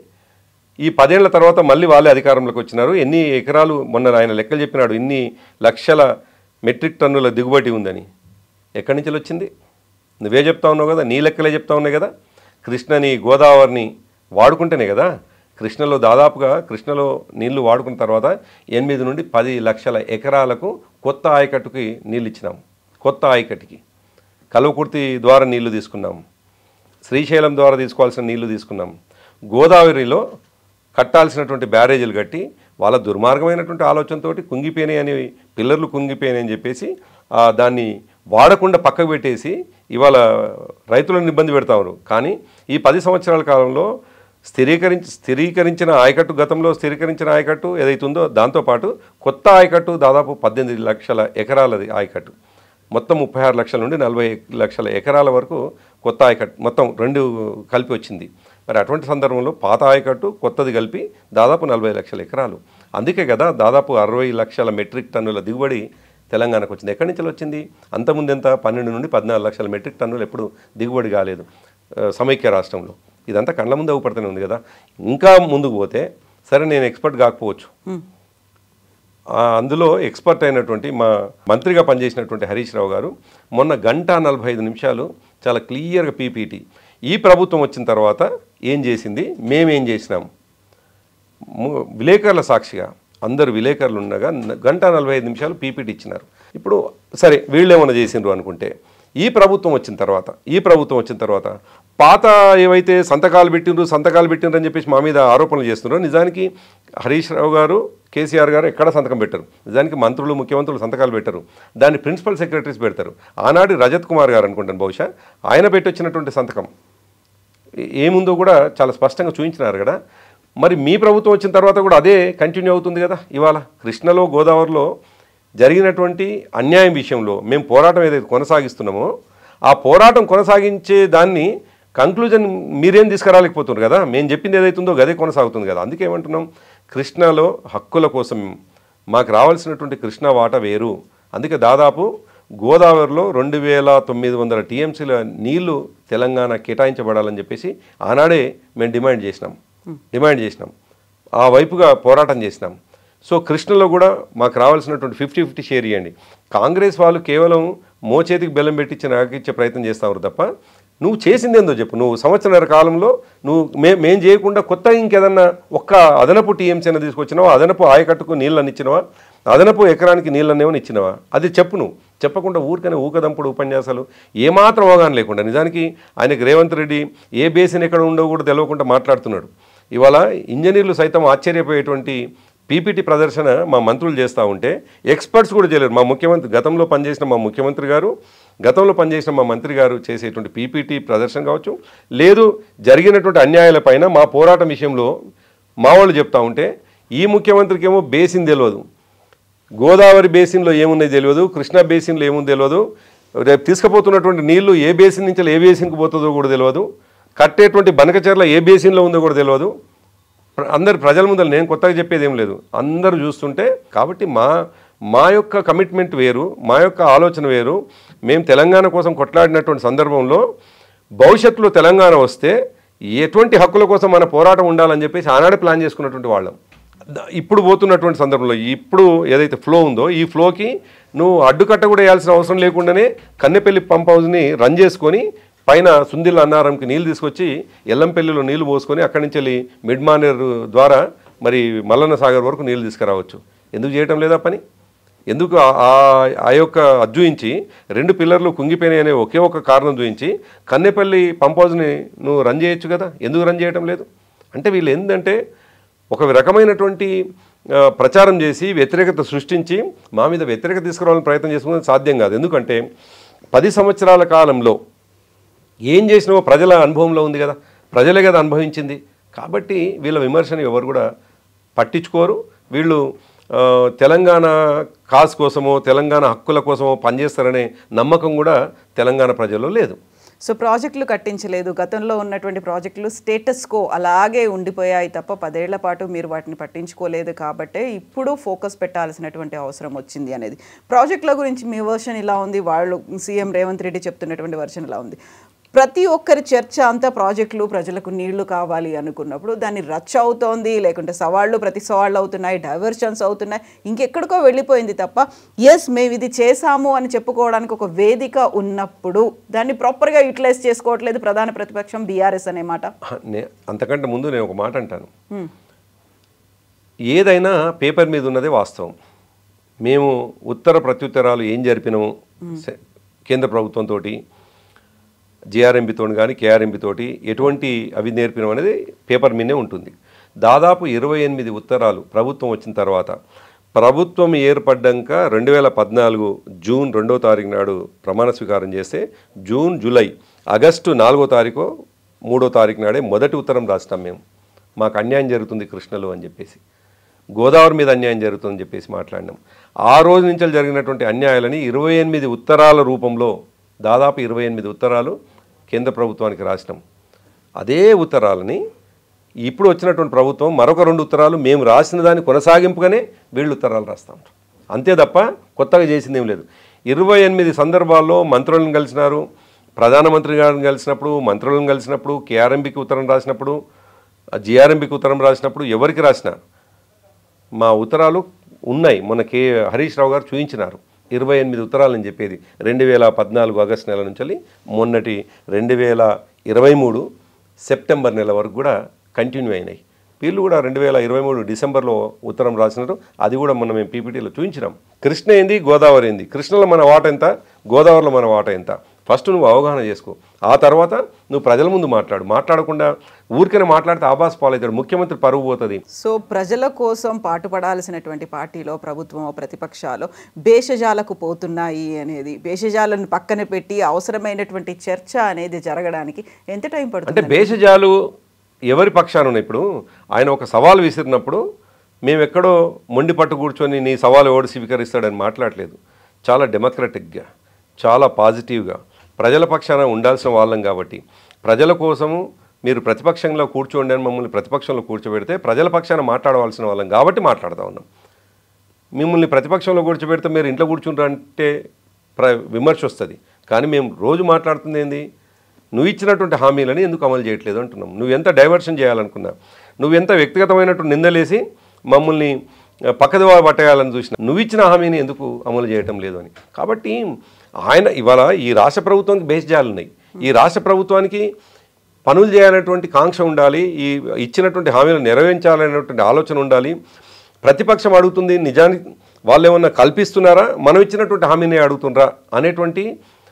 ఈ 10 ఏళ్ల తర్వాత మళ్ళీ వాళ్ళే అధికారంలోకి వచ్చినారు. ఎన్ని ఎకరాలు, మొన్న ఆయన లెక్కలు చెప్పినాడు, ఇన్ని లక్షల మెట్రిక్ టన్నుల దిగుబడి ఉందని. ఎక్కడి నుంచి వచ్చింది? నువ్వే చెప్తా ఉన్నావు కదా, నీ లెక్కలే చెప్తా ఉన్నాయి కదా. కృష్ణని గోదావరిని వాడుకుంటేనే కదా. కృష్ణలో దాదాపుగా కృష్ణలో నీళ్లు వాడుకున్న తర్వాత 8 నుండి 10 లక్షల ఎకరాలకు కొత్త ఆయకట్టుకి నీళ్ళు ఇచ్చినాం. కొత్త ఆయకట్టుకి కల్వకుర్తి ద్వారా నీళ్లు తీసుకున్నాం. శ్రీశైలం ద్వారా తీసుకోవాల్సిన నీళ్లు తీసుకున్నాం. గోదావరిలో కట్టాల్సినటువంటి బ్యారేజీలు కట్టి వాళ్ళ దుర్మార్గమైనటువంటి ఆలోచనతో కుంగిపోయినాయి అని, పిల్లర్లు కుంగిపోయినాయి అని చెప్పేసి దాన్ని వాడకుండా పక్కకు పెట్టేసి ఇవాళ రైతులను ఇబ్బంది పెడతారు. కానీ ఈ 10 సంవత్సరాల కాలంలో స్థిరీకరించిన ఆయకట్టు, గతంలో స్థిరీకరించిన ఆయకట్టు ఏదైతుందో దాంతోపాటు కొత్త ఆయకట్టు దాదాపు 18 లక్షల ఎకరాలది ఆయకట్టు. మొత్తం 36 లక్షల నుండి 40 లక్షల ఎకరాల వరకు కొత్త ఆయకట్టు మొత్తం 2 కలిపి వచ్చింది. మరి అటువంటి సందర్భంలో పాత ఆయకట్టు కొత్తది కలిపి దాదాపు 40 లక్షల ఎకరాలు. అందుకే కదా దాదాపు 60 లక్షల మెట్రిక్ టన్నుల దిగుబడి తెలంగాణకు వచ్చింది. ఎక్కడి నుంచి వచ్చింది? అంతకుముందు ఎంత? 12 నుండి 14 లక్షల మెట్రిక్ టన్నులు ఎప్పుడు దిగుబడి కాలేదు సమైక్య రాష్ట్రంలో. ఇదంతా కళ్ళ ముందు అవ్వపడుతూనే ఉంది కదా. ఇంకా ముందుకు పోతే సరే, నేను ఎక్స్పర్ట్ కాకపోవచ్చు, అందులో ఎక్స్పర్ట్ అయినటువంటి మా మంత్రిగా పనిచేసినటువంటి హరీష్ రావు గారు మొన్న 1:45 చాలా క్లియర్గా పీపీటీ ఈ ప్రభుత్వం వచ్చిన తర్వాత ఏం చేసింది, మేమేం చేసినాం, విలేకరుల సాక్షిగా అందరు విలేకరులు ఉండగా 1:45 పీపీటీ ఇచ్చినారు. ఇప్పుడు సరే వీళ్ళు ఏమైనా చేసిండ్రు అనుకుంటే ఈ ప్రభుత్వం వచ్చిన తర్వాత పాత ఏవైతే సంతకాలు పెట్టిండ్రు అని చెప్పేసి మా మీద ఆరోపణలు చేస్తున్నారో, నిజానికి హరీష్ రావు గారు, కేసీఆర్ గారు ఎక్కడ సంతకం పెట్టరు. నిజానికి మంత్రులు, ముఖ్యమంత్రులు సంతకాలు పెట్టరు. దాన్ని ప్రిన్సిపల్ సెక్రటరీస్ పెడతారు. ఆనాడు రజత్ కుమార్ గారు అనుకుంటాను బహుశా, ఆయన పెట్టొచ్చినటువంటి సంతకం ఏముందో కూడా చాలా స్పష్టంగా చూపించినారు కదా. మరి మీ ప్రభుత్వం వచ్చిన తర్వాత కూడా అదే కంటిన్యూ అవుతుంది కదా. ఇవాళ కృష్ణలో, గోదావరిలో జరిగినటువంటి అన్యాయం విషయంలో మేము పోరాటం ఏదైతే కొనసాగిస్తున్నామో, ఆ పోరాటం కొనసాగించే దాన్ని కంక్లూజన్ మీరేం తీసుకురాలేకపోతున్నారు కదా. మేము చెప్పింది ఏదైతుందో గదే కొనసాగుతుంది కదా. అందుకే ఏమంటున్నాం, కృష్ణలో హక్కుల కోసం మాకు రావాల్సినటువంటి కృష్ణా వాటా వేరు. అందుకే దాదాపు గోదావరిలో 2900 టీఎంసీల నీళ్లు తెలంగాణ కేటాయించబడాలని చెప్పేసి ఆనాడే మేము డిమాండ్ చేసినాం. ఆ వైపుగా పోరాటం చేసినాం. సో కృష్ణలో కూడా మాకు రావాల్సినటువంటి 50-50 షేర్ ఇవ్వండి. కాంగ్రెస్ వాళ్ళు కేవలం మోచేతికి బెల్లం పెట్టించి నాకిచ్చే ప్రయత్నం చేస్తావు తప్ప నువ్వు చేసింది ఏందో చెప్పు. నువ్వు సంవత్సరాల కాలంలో మేం చేయకుండా కొత్తగా ఇంకేదన్నా ఒక్క అదనపు టీఎంసీ అయినా తీసుకొచ్చినావా, అదనపు ఆయకట్టుకు నీళ్ళు అన్నిచ్చినావా, అదనపు ఎకరానికి నీళ్ళనేమని ఇచ్చినవా? అది చెప్పు. నువ్వు చెప్పకుండా ఊరికనే ఊకదంపుడు ఉపన్యాసాలు ఏమాత్రం అవగాహన లేకుండా, నిజానికి ఆయనకి రేవంత్ రెడ్డి ఏ బేసిన్ ఎక్కడ ఉండో కూడా తెలియకుండా మాట్లాడుతున్నాడు. ఇవాళ ఇంజనీర్లు సైతం ఆశ్చర్యపోయేటువంటి పీపీటీ ప్రదర్శన మా మంత్రులు చేస్తూ ఉంటే ఎక్స్పర్ట్స్ కూడా చేయలేరు. మా ముఖ్యమంత్రి గతంలో పనిచేసిన మా ముఖ్యమంత్రి గారు, గతంలో పనిచేసిన మా మంత్రి గారు చేసేటువంటి పీపీటీ ప్రదర్శన కావచ్చు, లేదు జరిగినటువంటి అన్యాయాలపైన మా పోరాటం విషయంలో మా వాళ్ళు చెప్తా ఉంటే, ఈ ముఖ్యమంత్రికి ఏమో బేసిన్ తెలియదు, గోదావరి బేసిన్లో ఏమున్నాయి తెలియదు, కృష్ణా బేసిన్లో ఏముంది తెలియదు, రేపు తీసుకుపోతున్నటువంటి నీళ్లు ఏ బేసిన్ నుంచి ఏ బేసిన్కి పోతుందో కూడా తెలియదు, కట్టేటువంటి బనకచెర్ల ఏ బేసిన్లో ఉందో కూడా తెలియదు. అందరు ప్రజల ముందర నేను కొత్తగా చెప్పేది ఏం లేదు, అందరూ చూస్తుంటే. కాబట్టి మా యొక్క కమిట్మెంట్ వేరు, మా యొక్క ఆలోచన వేరు. మేము తెలంగాణ కోసం కొట్లాడినటువంటి సందర్భంలో భవిష్యత్తులో తెలంగాణ వస్తే ఎటువంటి హక్కుల కోసం మన పోరాటం ఉండాలని చెప్పేసి ఆనాడే ప్లాన్ చేసుకున్నటువంటి వాళ్ళం. ఇప్పుడు పోతున్నటువంటి సందర్భంలో ఇప్పుడు ఏదైతే ఫ్లో ఉందో ఈ ఫ్లోకి నువ్వు అడ్డుకట్ట కూడా వేయాల్సిన అవసరం లేకుండానే కన్నెపల్లి పంప్ హౌస్ని రన్ చేసుకొని పైన సుందిల్ అన్నారంకి నీళ్ళు తీసుకొచ్చి ఎల్లంపల్లిలో నీళ్లు పోసుకొని అక్కడి నుంచి వెళ్ళి మిడ్ మానేర్ ద్వారా మరి మల్లన్న సాగర్ వరకు నీళ్ళు తీసుకురావచ్చు. ఎందుకు చేయటం లేదా పని? ఎందుకు ఆ యొక్క అద్జూయించి 2 పిల్లర్లు కుంగిపోయినాయి అనే ఒకే ఒక కారణం చూయించి కన్నెపల్లి పంప్ హౌస్ని నువ్వు రన్ చేయొచ్చు కదా, ఎందుకు రన్ చేయటం లేదు? అంటే వీళ్ళు ఏంటంటే ఒక రకమైనటువంటి ప్రచారం చేసి వ్యతిరేకత సృష్టించి మా మీద వ్యతిరేకత తీసుకురావాలని ప్రయత్నం చేసుకునేది సాధ్యం కాదు. ఎందుకంటే 10 సంవత్సరాల కాలంలో ఏం చేసినావో ప్రజల అనుభవంలో ఉంది కదా, ప్రజలే కదా అనుభవించింది. కాబట్టి వీళ్ళ విమర్శను ఎవరు కూడా పట్టించుకోరు. వీళ్ళు తెలంగాణ కాజ్ కోసమో తెలంగాణ హక్కుల కోసమో పనిచేస్తారనే నమ్మకం కూడా తెలంగాణ ప్రజల్లో లేదు. సో ప్రాజెక్టులు కట్టించలేదు, గతంలో ఉన్నటువంటి ప్రాజెక్టులు స్టేటస్ కో అలాగే ఉండిపోయాయి తప్ప 10 ఏళ్ల పాటు మీరు వాటిని పట్టించుకోలేదు. కాబట్టే ఇప్పుడు ఫోకస్ పెట్టాల్సినటువంటి అవసరం వచ్చింది అనేది. ప్రాజెక్టుల గురించి మీ వర్షన్ ఇలా ఉంది, వాళ్ళు సీఎం రేవంత్ రెడ్డి చెప్తున్నటువంటి వర్షన్ ఇలా ఉంది. ప్రతి ఒక్కరి చర్చ అంతా ప్రాజెక్టులు, ప్రజలకు నీళ్లు కావాలి అనుకున్నప్పుడు దాన్ని రచ్చ అవుతోంది, లేకుంటే ప్రతి సవాళ్ళు అవుతున్నాయి, డైవర్షన్స్ అవుతున్నాయి, ఇంకెక్కడికో వెళ్ళిపోయింది తప్ప ఎస్ మేము ఇది చేశాము అని చెప్పుకోవడానికి ఒక వేదిక ఉన్నప్పుడు దాన్ని ప్రాపర్గా యూటిలైజ్ చేసుకోవట్లేదు ప్రధాన ప్రతిపక్షం బీఆర్ఎస్ అనే మాట. అంతకంటే ముందు నేను ఒక మాట అంటాను. ఏదైనా పేపర్ మీద ఉన్నదే వాస్తవం. మేము ఉత్తర ప్రత్యుత్తరాలు ఏం జరిపినాము కేంద్ర ప్రభుత్వంతో, జిఆర్ఎంబితో కానీ కేఆర్ఎంబితోటి ఎటువంటి అవి నేర్పినాం అనేది పేపర్ మీదే ఉంటుంది. దాదాపు 28 ఉత్తరాలు ప్రభుత్వం వచ్చిన తర్వాత, ప్రభుత్వం ఏర్పడ్డాక 2014 జూన్ 2వ తారీఖు నాడు ప్రమాణ స్వీకారం చేస్తే జూన్, జూలై, ఆగస్టు 4వ తారీఖు 3వ తారీఖు నాడే మొదటి ఉత్తరం రాసినాం. మేము మాకు అన్యాయం జరుగుతుంది కృష్ణలో అని చెప్పేసి, గోదావరి మీద అన్యాయం జరుగుతుందని చెప్పేసి మాట్లాడినాం. ఆ రోజు నుంచి జరిగినటువంటి అన్యాయాలని 28 ఉత్తరాల రూపంలో, దాదాపు 28 ఉత్తరాలు కేంద్ర ప్రభుత్వానికి రాసినాం. అదే ఉత్తరాలని ఇప్పుడు వచ్చినటువంటి ప్రభుత్వం మరొక 2 ఉత్తరాలు మేము రాసిన దాన్ని కొనసాగింపుగానే వీళ్ళు ఉత్తరాలు రాస్తూ ఉంటారు. అంతే తప్ప కొత్తగా చేసింది ఏం లేదు. 28 సందర్భాల్లో మంత్రులను కలిసినారు, ప్రధానమంత్రి గారిని కలిసినప్పుడు, మంత్రులను కలిసినప్పుడు, కేఆర్ఎంబికి ఉత్తరం రాసినప్పుడు, జిఆర్ఎంబికి ఉత్తరం రాసినప్పుడు, ఎవరికి రాసినా మా ఉత్తరాలు ఉన్నాయి. మొన్న హరీష్ రావు గారు చూపించినారు 28 ఉత్తరాలని చెప్పేది. 2014 ఆగస్టు నెల నుంచి మొన్నటి 2023 సెప్టెంబర్ నెల వరకు కూడా కంటిన్యూ అయినాయి. వీళ్ళు కూడా 2023 డిసెంబర్లో ఉత్తరం రాసినారు. అది కూడా మొన్న మేము పీపీటీలో చూపించినాం. కృష్ణ ఏంది, గోదావరి ఏంది, కృష్ణలో మన వాట ఎంత, గోదావరిలో మన వాట ఎంత, ఫస్ట్ నువ్వు అవగాహన చేసుకో. ఆ తర్వాత నువ్వు ప్రజల ముందు మాట్లాడకుండా ఊరికనే మాట్లాడితే ఆభాస్ పాలవుతాడు, ముఖ్యమంత్రి పరువు పోతుంది. సో ప్రజల కోసం పాటుపడాల్సినటువంటి పార్టీలో ప్రభుత్వం, ప్రతిపక్షాలు భేషజాలకు పోతున్నాయి అనేది, భేషజాలను పక్కన పెట్టి అవసరమైనటువంటి చర్చ అనేది జరగడానికి ఎంత టైం పడుతుంది? అంటే భేషజాలు ఎవరి పక్షాన ఉన్నాయి? ఇప్పుడు ఆయన ఒక సవాల్ విసిరినప్పుడు మేము ఎక్కడో మొండి పట్టు కూర్చొని నీ సవాల్ ఎవడు స్వీకరిస్తాడని మాట్లాడలేదు. చాలా డెమోక్రటిక్గా, చాలా పాజిటివ్గా ప్రజల పక్షాన ఉండాల్సిన వాళ్ళం కాబట్టి, ప్రజల కోసము మీరు ప్రతిపక్షంలో కూర్చోండి అని మమ్మల్ని ప్రతిపక్షంలో కూర్చోబెడితే ప్రజల పక్షాన మాట్లాడవలసిన వాళ్ళం కాబట్టి మాట్లాడుతూ ఉన్నాం. మిమ్మల్ని ప్రతిపక్షంలో కూర్చోబెడితే మీరు ఇంట్లో కూర్చుంటారంటే విమర్శ వస్తుంది. కానీ మేము రోజు మాట్లాడుతుంది ఏంది, నువ్వు ఇచ్చినటువంటి హామీలని ఎందుకు అమలు చేయట్లేదు అంటున్నాం. నువ్వెంత డైవర్షన్ చేయాలనుకున్నా, నువ్వెంత వ్యక్తిగతమైనటువంటి నిందలేసి మమ్మల్ని పక్కదోవ పట్టేయాలని చూసినా, నువ్వు ఇచ్చిన హామీని ఎందుకు అమలు చేయటం లేదు అని. కాబట్టి ఆయన ఇవాళ ఈ రాష్ట్ర ప్రభుత్వానికి భేషజాలు ఉన్నాయి. ఈ రాష్ట్ర ప్రభుత్వానికి పనులు చేయాలనేటువంటి కాంక్ష ఉండాలి, ఈ ఇచ్చినటువంటి హామీలను నెరవేర్చాలనేటువంటి ఆలోచన ఉండాలి. ప్రతిపక్షం అడుగుతుంది, నిజానికి వాళ్ళు ఏమన్నా కల్పిస్తున్నారా, మనం ఇచ్చినటువంటి హామీని అడుగుతున్నారా అనేటువంటి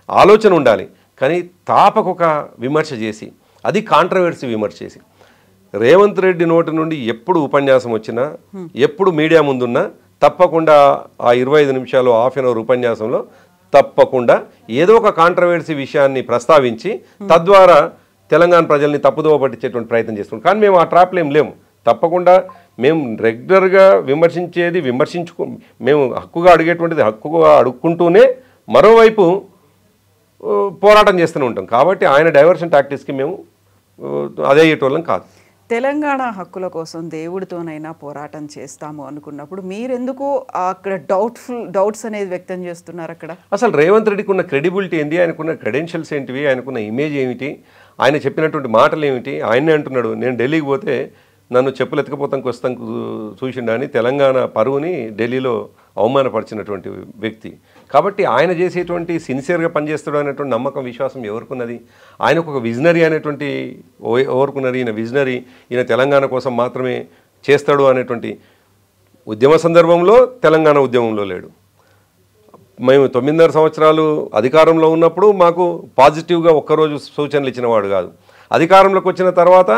ఆలోచన ఉండాలి. కానీ తాపకొక విమర్శ చేసి, అది కాంట్రవర్సీ విమర్శ చేసి, రేవంత్ రెడ్డి నోటి నుండి ఎప్పుడు ఉపన్యాసం వచ్చినా, ఎప్పుడు మీడియా ముందున్నా తప్పకుండా ఆ 25 నిమిషాలు హాఫ్ అన్ అవర్ ఉపన్యాసంలో తప్పకుండా ఏదో ఒక కాంట్రవర్సీ విషయాన్ని ప్రస్తావించి తద్వారా తెలంగాణ ప్రజల్ని తప్పుదోవ పట్టించేటువంటి ప్రయత్నం చేస్తున్నాం. కానీ మేము ఆ ట్రాప్లో ఏం లేము. తప్పకుండా మేము రెగ్యులర్గా విమర్శించేది మేము హక్కుగా అడిగేటువంటిది హక్కుగా అడుక్కుంటూనే మరోవైపు పోరాటం చేస్తూనే ఉంటాం. కాబట్టి ఆయన డైవర్షన్ టాక్టిక్స్కి మేము అదే అయ్యేటోళ్ళం కాదు. తెలంగాణ హక్కుల కోసం దేవుడితోనైనా పోరాటం చేస్తాము అనుకున్నప్పుడు మీరెందుకు అక్కడ డౌట్స్ అనేది వ్యక్తం చేస్తున్నారు? అక్కడ అసలు రేవంత్ రెడ్డికి ఉన్న క్రెడిబిలిటీ ఏంటి, ఆయనకున్న క్రెడెన్షియల్స్ ఏంటివి, ఆయనకున్న ఇమేజ్ ఏమిటి, ఆయన చెప్పినటువంటి మాటలు ఏమిటి? ఆయనే అంటున్నాడు, నేను ఢిల్లీకి పోతే నన్ను చెప్పులు ఎత్తుకపోతానికి వస్తాం చూసిండని తెలంగాణ పరువుని ఢిల్లీలో అవమానపరిచినటువంటి వ్యక్తి. కాబట్టి ఆయన చేసేటువంటి సిన్సియర్గా పనిచేస్తాడు అనేటువంటి నమ్మకం, విశ్వాసం ఎవరుకున్నది? ఆయనకు ఒక విజనరీ అనేటువంటి ఎవరుకున్నది? ఈయన విజనరీ, ఈయన తెలంగాణ కోసం మాత్రమే చేస్తాడు అనేటువంటి ఉద్యమ సందర్భంలో తెలంగాణ ఉద్యమంలో లేడు. మేము 9.5 సంవత్సరాలు అధికారంలో ఉన్నప్పుడు మాకు పాజిటివ్గా ఒక్కరోజు సూచనలు ఇచ్చినవాడు కాదు. అధికారంలోకి వచ్చిన తర్వాత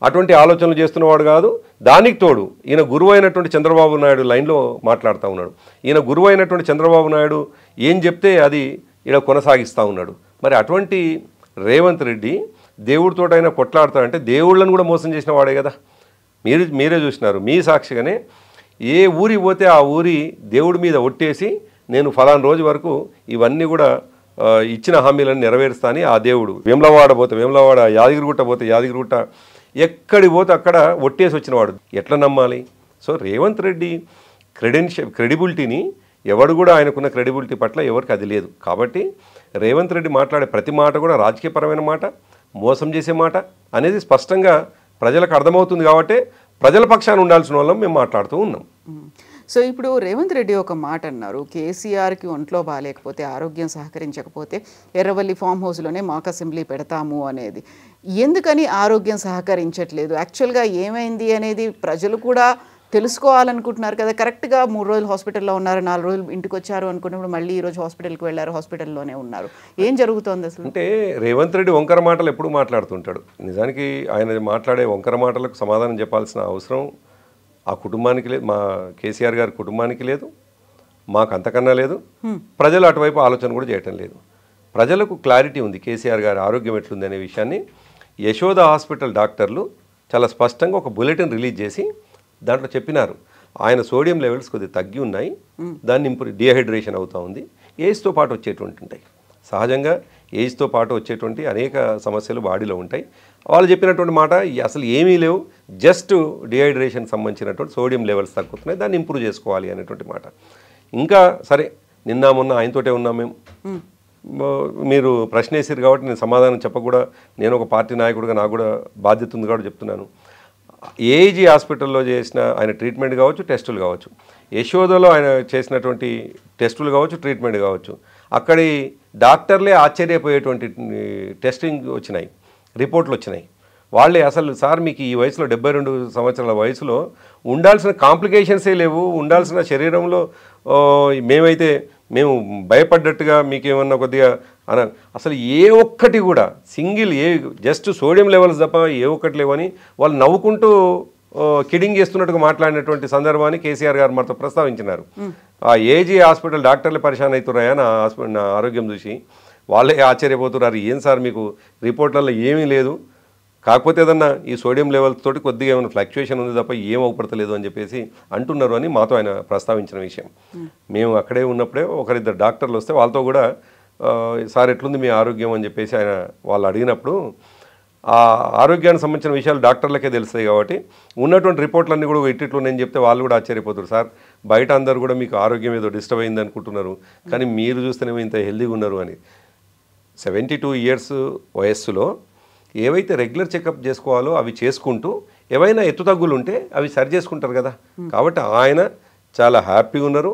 అటువంటి ఆలోచనలు చేస్తున్నవాడు కాదు. దానికి తోడు ఈయన గురువు అయినటువంటి చంద్రబాబు నాయుడు లైన్లో మాట్లాడుతూ ఉన్నాడు. ఈయన గురువు అయినటువంటి చంద్రబాబు నాయుడు ఏం చెప్తే అది ఈడ కొనసాగిస్తూ ఉన్నాడు. మరి అటువంటి రేవంత్ రెడ్డి దేవుడితోటైనా కొట్లాడతాడంటే దేవుళ్ళను కూడా మోసం చేసిన వాడే కదా. మీరే చూసినారు, మీ సాక్షిగానే ఏ ఊరికి పోతే ఆ ఊరి దేవుడి మీద ఒట్టేసి నేను ఫలానా రోజు వరకు ఇవన్నీ కూడా ఇచ్చిన హామీలను నెరవేరుస్తా అని ఆ దేవుడు, వేములవాడ పోతే వేములవాడ, యాదగిరిగుట్ట పోతే యాదగిరిగుట్ట, ఎక్కడి పోతే అక్కడ ఒట్టేసి వచ్చినవాడు. ఎట్లా నమ్మాలి? సో రేవంత్ రెడ్డి క్రెడిబిలిటీని ఎవడు కూడా, ఆయనకున్న క్రెడిబిలిటీ పట్ల ఎవరికి అది లేదు. కాబట్టి రేవంత్ రెడ్డి మాట్లాడే ప్రతి మాట కూడా రాజకీయపరమైన మాట, మోసం చేసే మాట అనేది స్పష్టంగా ప్రజలకు అర్థమవుతుంది. కాబట్టి ప్రజల పక్షాన ఉండాల్సిన వాళ్ళం మేము మాట్లాడుతూ ఉన్నాం. సో ఇప్పుడు రేవంత్ రెడ్డి ఒక మాట అన్నారు, కేసీఆర్కి ఒంట్లో బాగాలేకపోతే, ఆరోగ్యం సహకరించకపోతే ఎర్రవల్లి ఫామ్ హౌస్లోనే మాక్ అసెంబ్లీ పెడతాము అనేది. ఎందుకని ఆరోగ్యం సహకరించట్లేదు? యాక్చువల్గా ఏమైంది అనేది ప్రజలు కూడా తెలుసుకోవాలనుకుంటున్నారు కదా. కరెక్ట్గా 3 రోజులు హాస్పిటల్లో ఉన్నారు, 4 రోజులు ఇంటికి వచ్చారు అనుకున్నప్పుడు మళ్ళీ ఈరోజు హాస్పిటల్కి వెళ్ళారు, హాస్పిటల్లోనే ఉన్నారు. ఏం జరుగుతోంది అసలు? అంటే రేవంత్ రెడ్డి వంకర మాటలు ఎప్పుడు మాట్లాడుతుంటాడు. నిజానికి ఆయన మాట్లాడే వంకర మాటలకు సమాధానం చెప్పాల్సిన అవసరం ఆ కుటుంబానికి లేదు, మా కేసీఆర్ గారి కుటుంబానికి లేదు, మాకు అంతకన్నా లేదు. ప్రజలు అటువైపు ఆలోచన కూడా చేయటం లేదు. ప్రజలకు క్లారిటీ ఉంది కేసీఆర్ గారి ఆరోగ్యం ఎట్లుంది అనే విషయాన్ని. యశోద హాస్పిటల్ డాక్టర్లు చాలా స్పష్టంగా ఒక బులెటిన్ రిలీజ్ చేసి దాంట్లో చెప్పినారు, ఆయన సోడియం లెవెల్స్ కొద్దిగా తగ్గి ఉన్నాయి, దాన్ని డిహైడ్రేషన్ అవుతూ ఉంది, ఏజ్తో పాటు వచ్చేటువంటి ఉంటాయి. సహజంగా ఏజ్తో పాటు వచ్చేటువంటి అనేక సమస్యలు బాడీలో ఉంటాయి. వాళ్ళు చెప్పినటువంటి మాట అసలు ఏమీ లేవు, జస్ట్ డిహైడ్రేషన్ సంబంధించినటువంటి సోడియం లెవెల్స్ తగ్గుతున్నాయి, దాన్ని ఇంప్రూవ్ చేసుకోవాలి అనేటువంటి మాట. ఇంకా సరే, నిన్న మొన్న ఆయనతోటే ఉన్నాం మేము. మీరు ప్రశ్న వేసారు కాబట్టి నేను సమాధానం చెప్పకూడా, నేను ఒక పార్టీ నాయకుడిగా నాకు కూడా బాధ్యత ఉంది కాబట్టి చెప్తున్నాను. ఏజీ హాస్పిటల్లో చేసిన ఆయన ట్రీట్మెంట్ కావచ్చు, టెస్టులు కావచ్చు, యశోదలో ఆయన చేసినటువంటి టెస్టులు కావచ్చు, ట్రీట్మెంట్ కావచ్చు, అక్కడి డాక్టర్లే ఆశ్చర్యపోయేటువంటి టెస్టింగ్ వచ్చినాయి, రిపోర్ట్లు వచ్చినాయి. వాళ్ళే అసలు సార్ మీకు ఈ వయసులో 72 సంవత్సరాల వయసులో ఉండాల్సిన కాంప్లికేషన్సే లేవు, ఉండాల్సిన శరీరంలో మేము భయపడ్డట్టుగా మీకేమన్నా కొద్దిగా అసలు ఏ ఒక్కటి కూడా సింగిల్ జస్ట్ సోడియం లెవెల్స్ తప్ప ఏ ఒక్కటి లేవని వాళ్ళు నవ్వుకుంటూ కిడింగ్ చేస్తున్నట్టుగా మాట్లాడినటువంటి సందర్భాన్ని కేసీఆర్ గారు మాతో ప్రస్తావించినారు. ఆ ఏజీ హాస్పిటల్ డాక్టర్లే పరిశాన్ అవుతున్నాయా నా ఆరోగ్యం చూసి, వాళ్ళే ఆశ్చర్యపోతున్నారు, ఏం సార్ మీకు రిపోర్ట్లలో ఏమీ లేదు, కాకపోతే ఏదన్నా ఈ సోడియం లెవెల్స్ తోటి కొద్దిగా ఏమైనా ఫ్లక్చుయేషన్ ఉంది తప్ప ఏం అవపడతలేదు అని చెప్పేసి అంటున్నారు అని మాతో ఆయన ప్రస్తావించిన విషయం. మేము అక్కడే ఉన్నప్పుడే ఒకరిద్దరు డాక్టర్లు వస్తే వాళ్ళతో కూడా సార్ ఎట్లుంది మీ ఆరోగ్యం అని చెప్పేసి ఆయన వాళ్ళు అడిగినప్పుడు ఆ ఆరోగ్యానికి సంబంధించిన విషయాలు డాక్టర్లకే తెలుస్తాయి. కాబట్టి ఉన్నటువంటి రిపోర్ట్లన్నీ కూడా ఇట్టిట్లు నేను చెప్తే వాళ్ళు కూడా ఆశ్చర్యపోతారు, సార్ బయట అందరూ కూడా మీకు ఆరోగ్యం ఏదో డిస్టర్బ్ అయింది అనుకుంటున్నారు, కానీ మీరు చూస్తేనేమో ఇంత హెల్దీగా ఉన్నారు అని. 72 ఇయర్స్ వయస్సులో ఏవైతే రెగ్యులర్ చెకప్ చేసుకోవాలో అవి చేసుకుంటూ ఏవైనా ఎత్తుతగ్గులు ఉంటే అవి సరి చేసుకుంటారు కదా. కాబట్టి ఆయన చాలా హ్యాపీగా ఉన్నారు,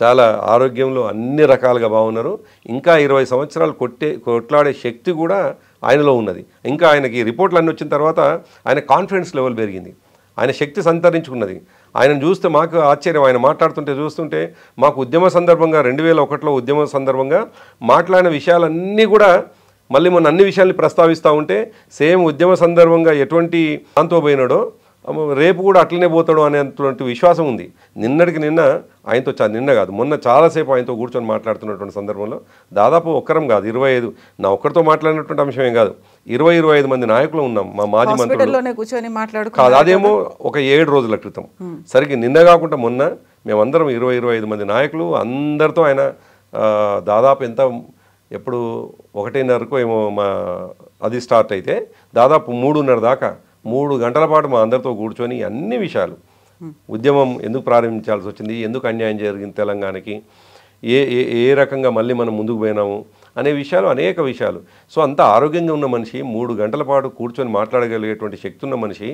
చాలా ఆరోగ్యంలో అన్ని రకాలుగా బాగున్నారు. ఇంకా 20 సంవత్సరాలు కొట్లాడే శక్తి కూడా ఆయనలో ఉన్నది. ఇంకా ఆయనకి రిపోర్ట్లు అన్నీ వచ్చిన తర్వాత ఆయన కాన్ఫిడెన్స్ లెవెల్ పెరిగింది, ఆయన శక్తి సంతరించుకున్నది. ఆయనను చూస్తే మాకు ఆశ్చర్యం. ఆయన మాట్లాడుతుంటే చూస్తుంటే మాకు ఉద్యమ సందర్భంగా 2001లో ఉద్యమ సందర్భంగా మాట్లాడిన విషయాలన్నీ కూడా మళ్ళీ మొన్న అన్ని విషయాల్ని ప్రస్తావిస్తూ ఉంటే సేమ్ ఉద్యమ సందర్భంగా ఎటువంటి దాంతో పోయినాడో రేపు కూడా అట్లనే పోతాడు అనేటువంటి విశ్వాసం ఉంది. నిన్నటికి నిన్న ఆయనతో నిన్న కాదు మొన్న చాలాసేపు ఆయనతో కూర్చొని మాట్లాడుతున్నటువంటి సందర్భంలో దాదాపు ఒక్కరం కాదు 25 నా ఒక్కరితో మాట్లాడినటువంటి అంశం ఏం కాదు 20-25 మంది నాయకులు ఉన్నాం. మా మాజీ మంత్రులు కాదు, అదేమో ఒక 7 రోజుల క్రితం. సరిగ్గా నిన్న కాకుండా మొన్న మేమందరం 20-25 మంది నాయకులు అందరితో ఆయన దాదాపు ఎంత ఎప్పుడు 1:30కు ఏమో మా అది స్టార్ట్ అయితే దాదాపు 3:30 దాకా 3 గంటల పాటు మా అందరితో కూర్చొని అన్ని విషయాలు ఉద్యమం ఎందుకు ప్రారంభించాల్సి వచ్చింది, ఎందుకు అన్యాయం జరిగింది తెలంగాణకి, ఏ రకంగా మళ్ళీ మనం ముందుకు పోయినాము అనే విషయాలు అనేక విషయాలు. సో అంత ఆరోగ్యంగా ఉన్న మనిషి 3 గంటల పాటు కూర్చొని మాట్లాడగలిగేటువంటి శక్తి ఉన్న మనిషి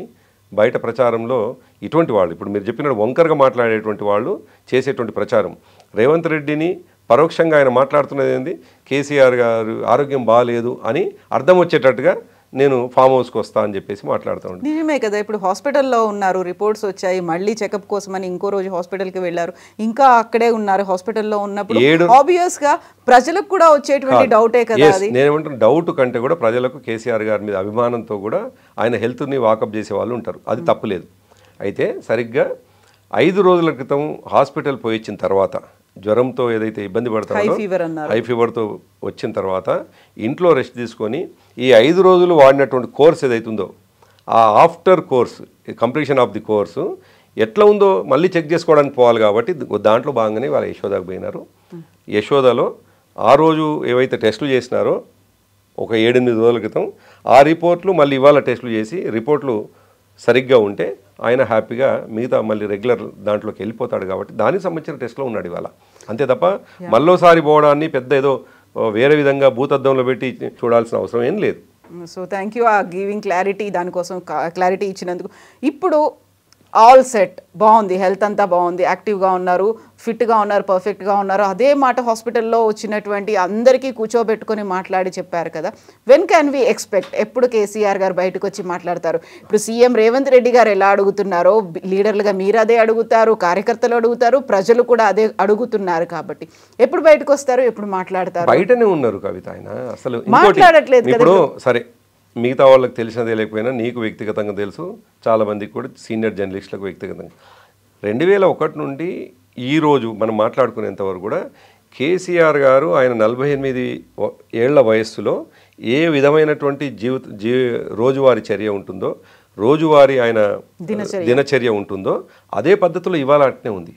బయట ప్రచారంలో ఇటువంటి వాళ్ళు ఇప్పుడు మీరు చెప్పినట్టు వంకరగా మాట్లాడేటువంటి వాళ్ళు చేసేటువంటి ప్రచారం రేవంత్ రెడ్డిని పరోక్షంగా ఆయన మాట్లాడుతున్నది ఏంది కేసీఆర్ గారు ఆరోగ్యం బాగాలేదు అని అర్థం వచ్చేటట్టుగా నేను ఫామ్ హౌస్కి వస్తా అని చెప్పేసి మాట్లాడుతూ ఉంటాను. నిజమే కదా, ఇప్పుడు హాస్పిటల్లో ఉన్నారు, రిపోర్ట్స్ వచ్చాయి, మళ్ళీ చెకప్ కోసమని ఇంకో రోజు హాస్పిటల్కి వెళ్ళారు, ఇంకా అక్కడే ఉన్నారు. హాస్పిటల్లో ఉన్నప్పుడు ఆబ్వియస్గా ప్రజలకు కూడా వచ్చేటువంటి డౌటే కదా అది. నేనేమంటున్నా డౌట్ కంటే కూడా ప్రజలకు కేసీఆర్ గారి మీద అభిమానంతో కూడా ఆయన హెల్త్ని వాకప్ చేసే వాళ్ళు ఉంటారు, అది తప్పులేదు. అయితే సరిగ్గా 5 రోజుల క్రితం హాస్పిటల్ పోయి వచ్చిన తర్వాత జ్వరంతో ఏదైతే ఇబ్బంది పడతారో హై ఫీవర్తో వచ్చిన తర్వాత ఇంట్లో రెస్ట్ తీసుకొని ఈ 5 రోజులు వాడినటువంటి కోర్స్ ఏదైతుందో ఆ after course completion of the course ఎట్లా ఉందో మళ్ళీ చెక్ చేసుకోవడానికి పోవాలి కాబట్టి దాంట్లో భాగంగానే వాళ్ళ యశోదకు పోయినారు. యశోదలో ఆ రోజు ఏవైతే టెస్టులు చేసినారో ఒక 7-8 రోజుల క్రితం ఆ రిపోర్ట్లు మళ్ళీ ఇవాళ టెస్టులు చేసి రిపోర్ట్లు సరిగ్గా ఉంటే ఆయన హ్యాపీగా మిగతా మళ్ళీ రెగ్యులర్ దాంట్లోకి వెళ్ళిపోతాడు కాబట్టి దానికి సంబంధించిన టెస్ట్లో ఉన్నాడు ఇవాళ. అంతే తప్ప మళ్ళోసారి పోవడాన్ని పెద్ద ఏదో వేరే విధంగా భూతద్దంలో పెట్టి చూడాల్సిన అవసరం ఏం లేదు. సో థ్యాంక్ యూ ఆ గివింగ్ క్లారిటీ, దానికోసం క్లారిటీ ఇచ్చినందుకు. ఇప్పుడు ఆల్ సెట్ బాగుంది, హెల్త్ అంతా బాగుంది, యాక్టివ్గా ఉన్నారు, ఫిట్గా ఉన్నారు, పర్ఫెక్ట్గా ఉన్నారు. అదే మాట హాస్పిటల్లో వచ్చినటువంటి అందరికీ కూర్చోబెట్టుకొని మాట్లాడి చెప్పారు కదా. వెన్ క్యాన్ వి ఎక్స్పెక్ట్, ఎప్పుడు కేసీఆర్ గారు బయటకు వచ్చి మాట్లాడతారు? ఇప్పుడు సీఎం రేవంత్ రెడ్డి గారు ఎలా అడుగుతున్నారో లీడర్లుగా మీరు అదే అడుగుతారు, కార్యకర్తలు అడుగుతారు, ప్రజలు కూడా అదే అడుగుతున్నారు. కాబట్టి ఎప్పుడు బయటకు వస్తారు, ఎప్పుడు మాట్లాడతారు? బయటనే ఉన్నారు కవిత, ఆయన అసలు మాట్లాడట్లేదు. ఇప్పుడు సరే మిగతా వాళ్ళకి తెలిసినదే లేకపోయినా నీకు వ్యక్తిగతంగా తెలుసు, చాలామందికి కూడా సీనియర్ జర్నలిస్టులకు వ్యక్తిగతంగా 2001 నుండి ఈరోజు మనం మాట్లాడుకునేంతవరకు కూడా కేసీఆర్ గారు ఆయన 48 ఏళ్ల వయస్సులో ఏ విధమైనటువంటి రోజువారీ చర్య ఉంటుందో, రోజువారీ ఆయన దినచర్య ఉంటుందో అదే పద్ధతిలో ఇవాళ అట్నే ఉంది.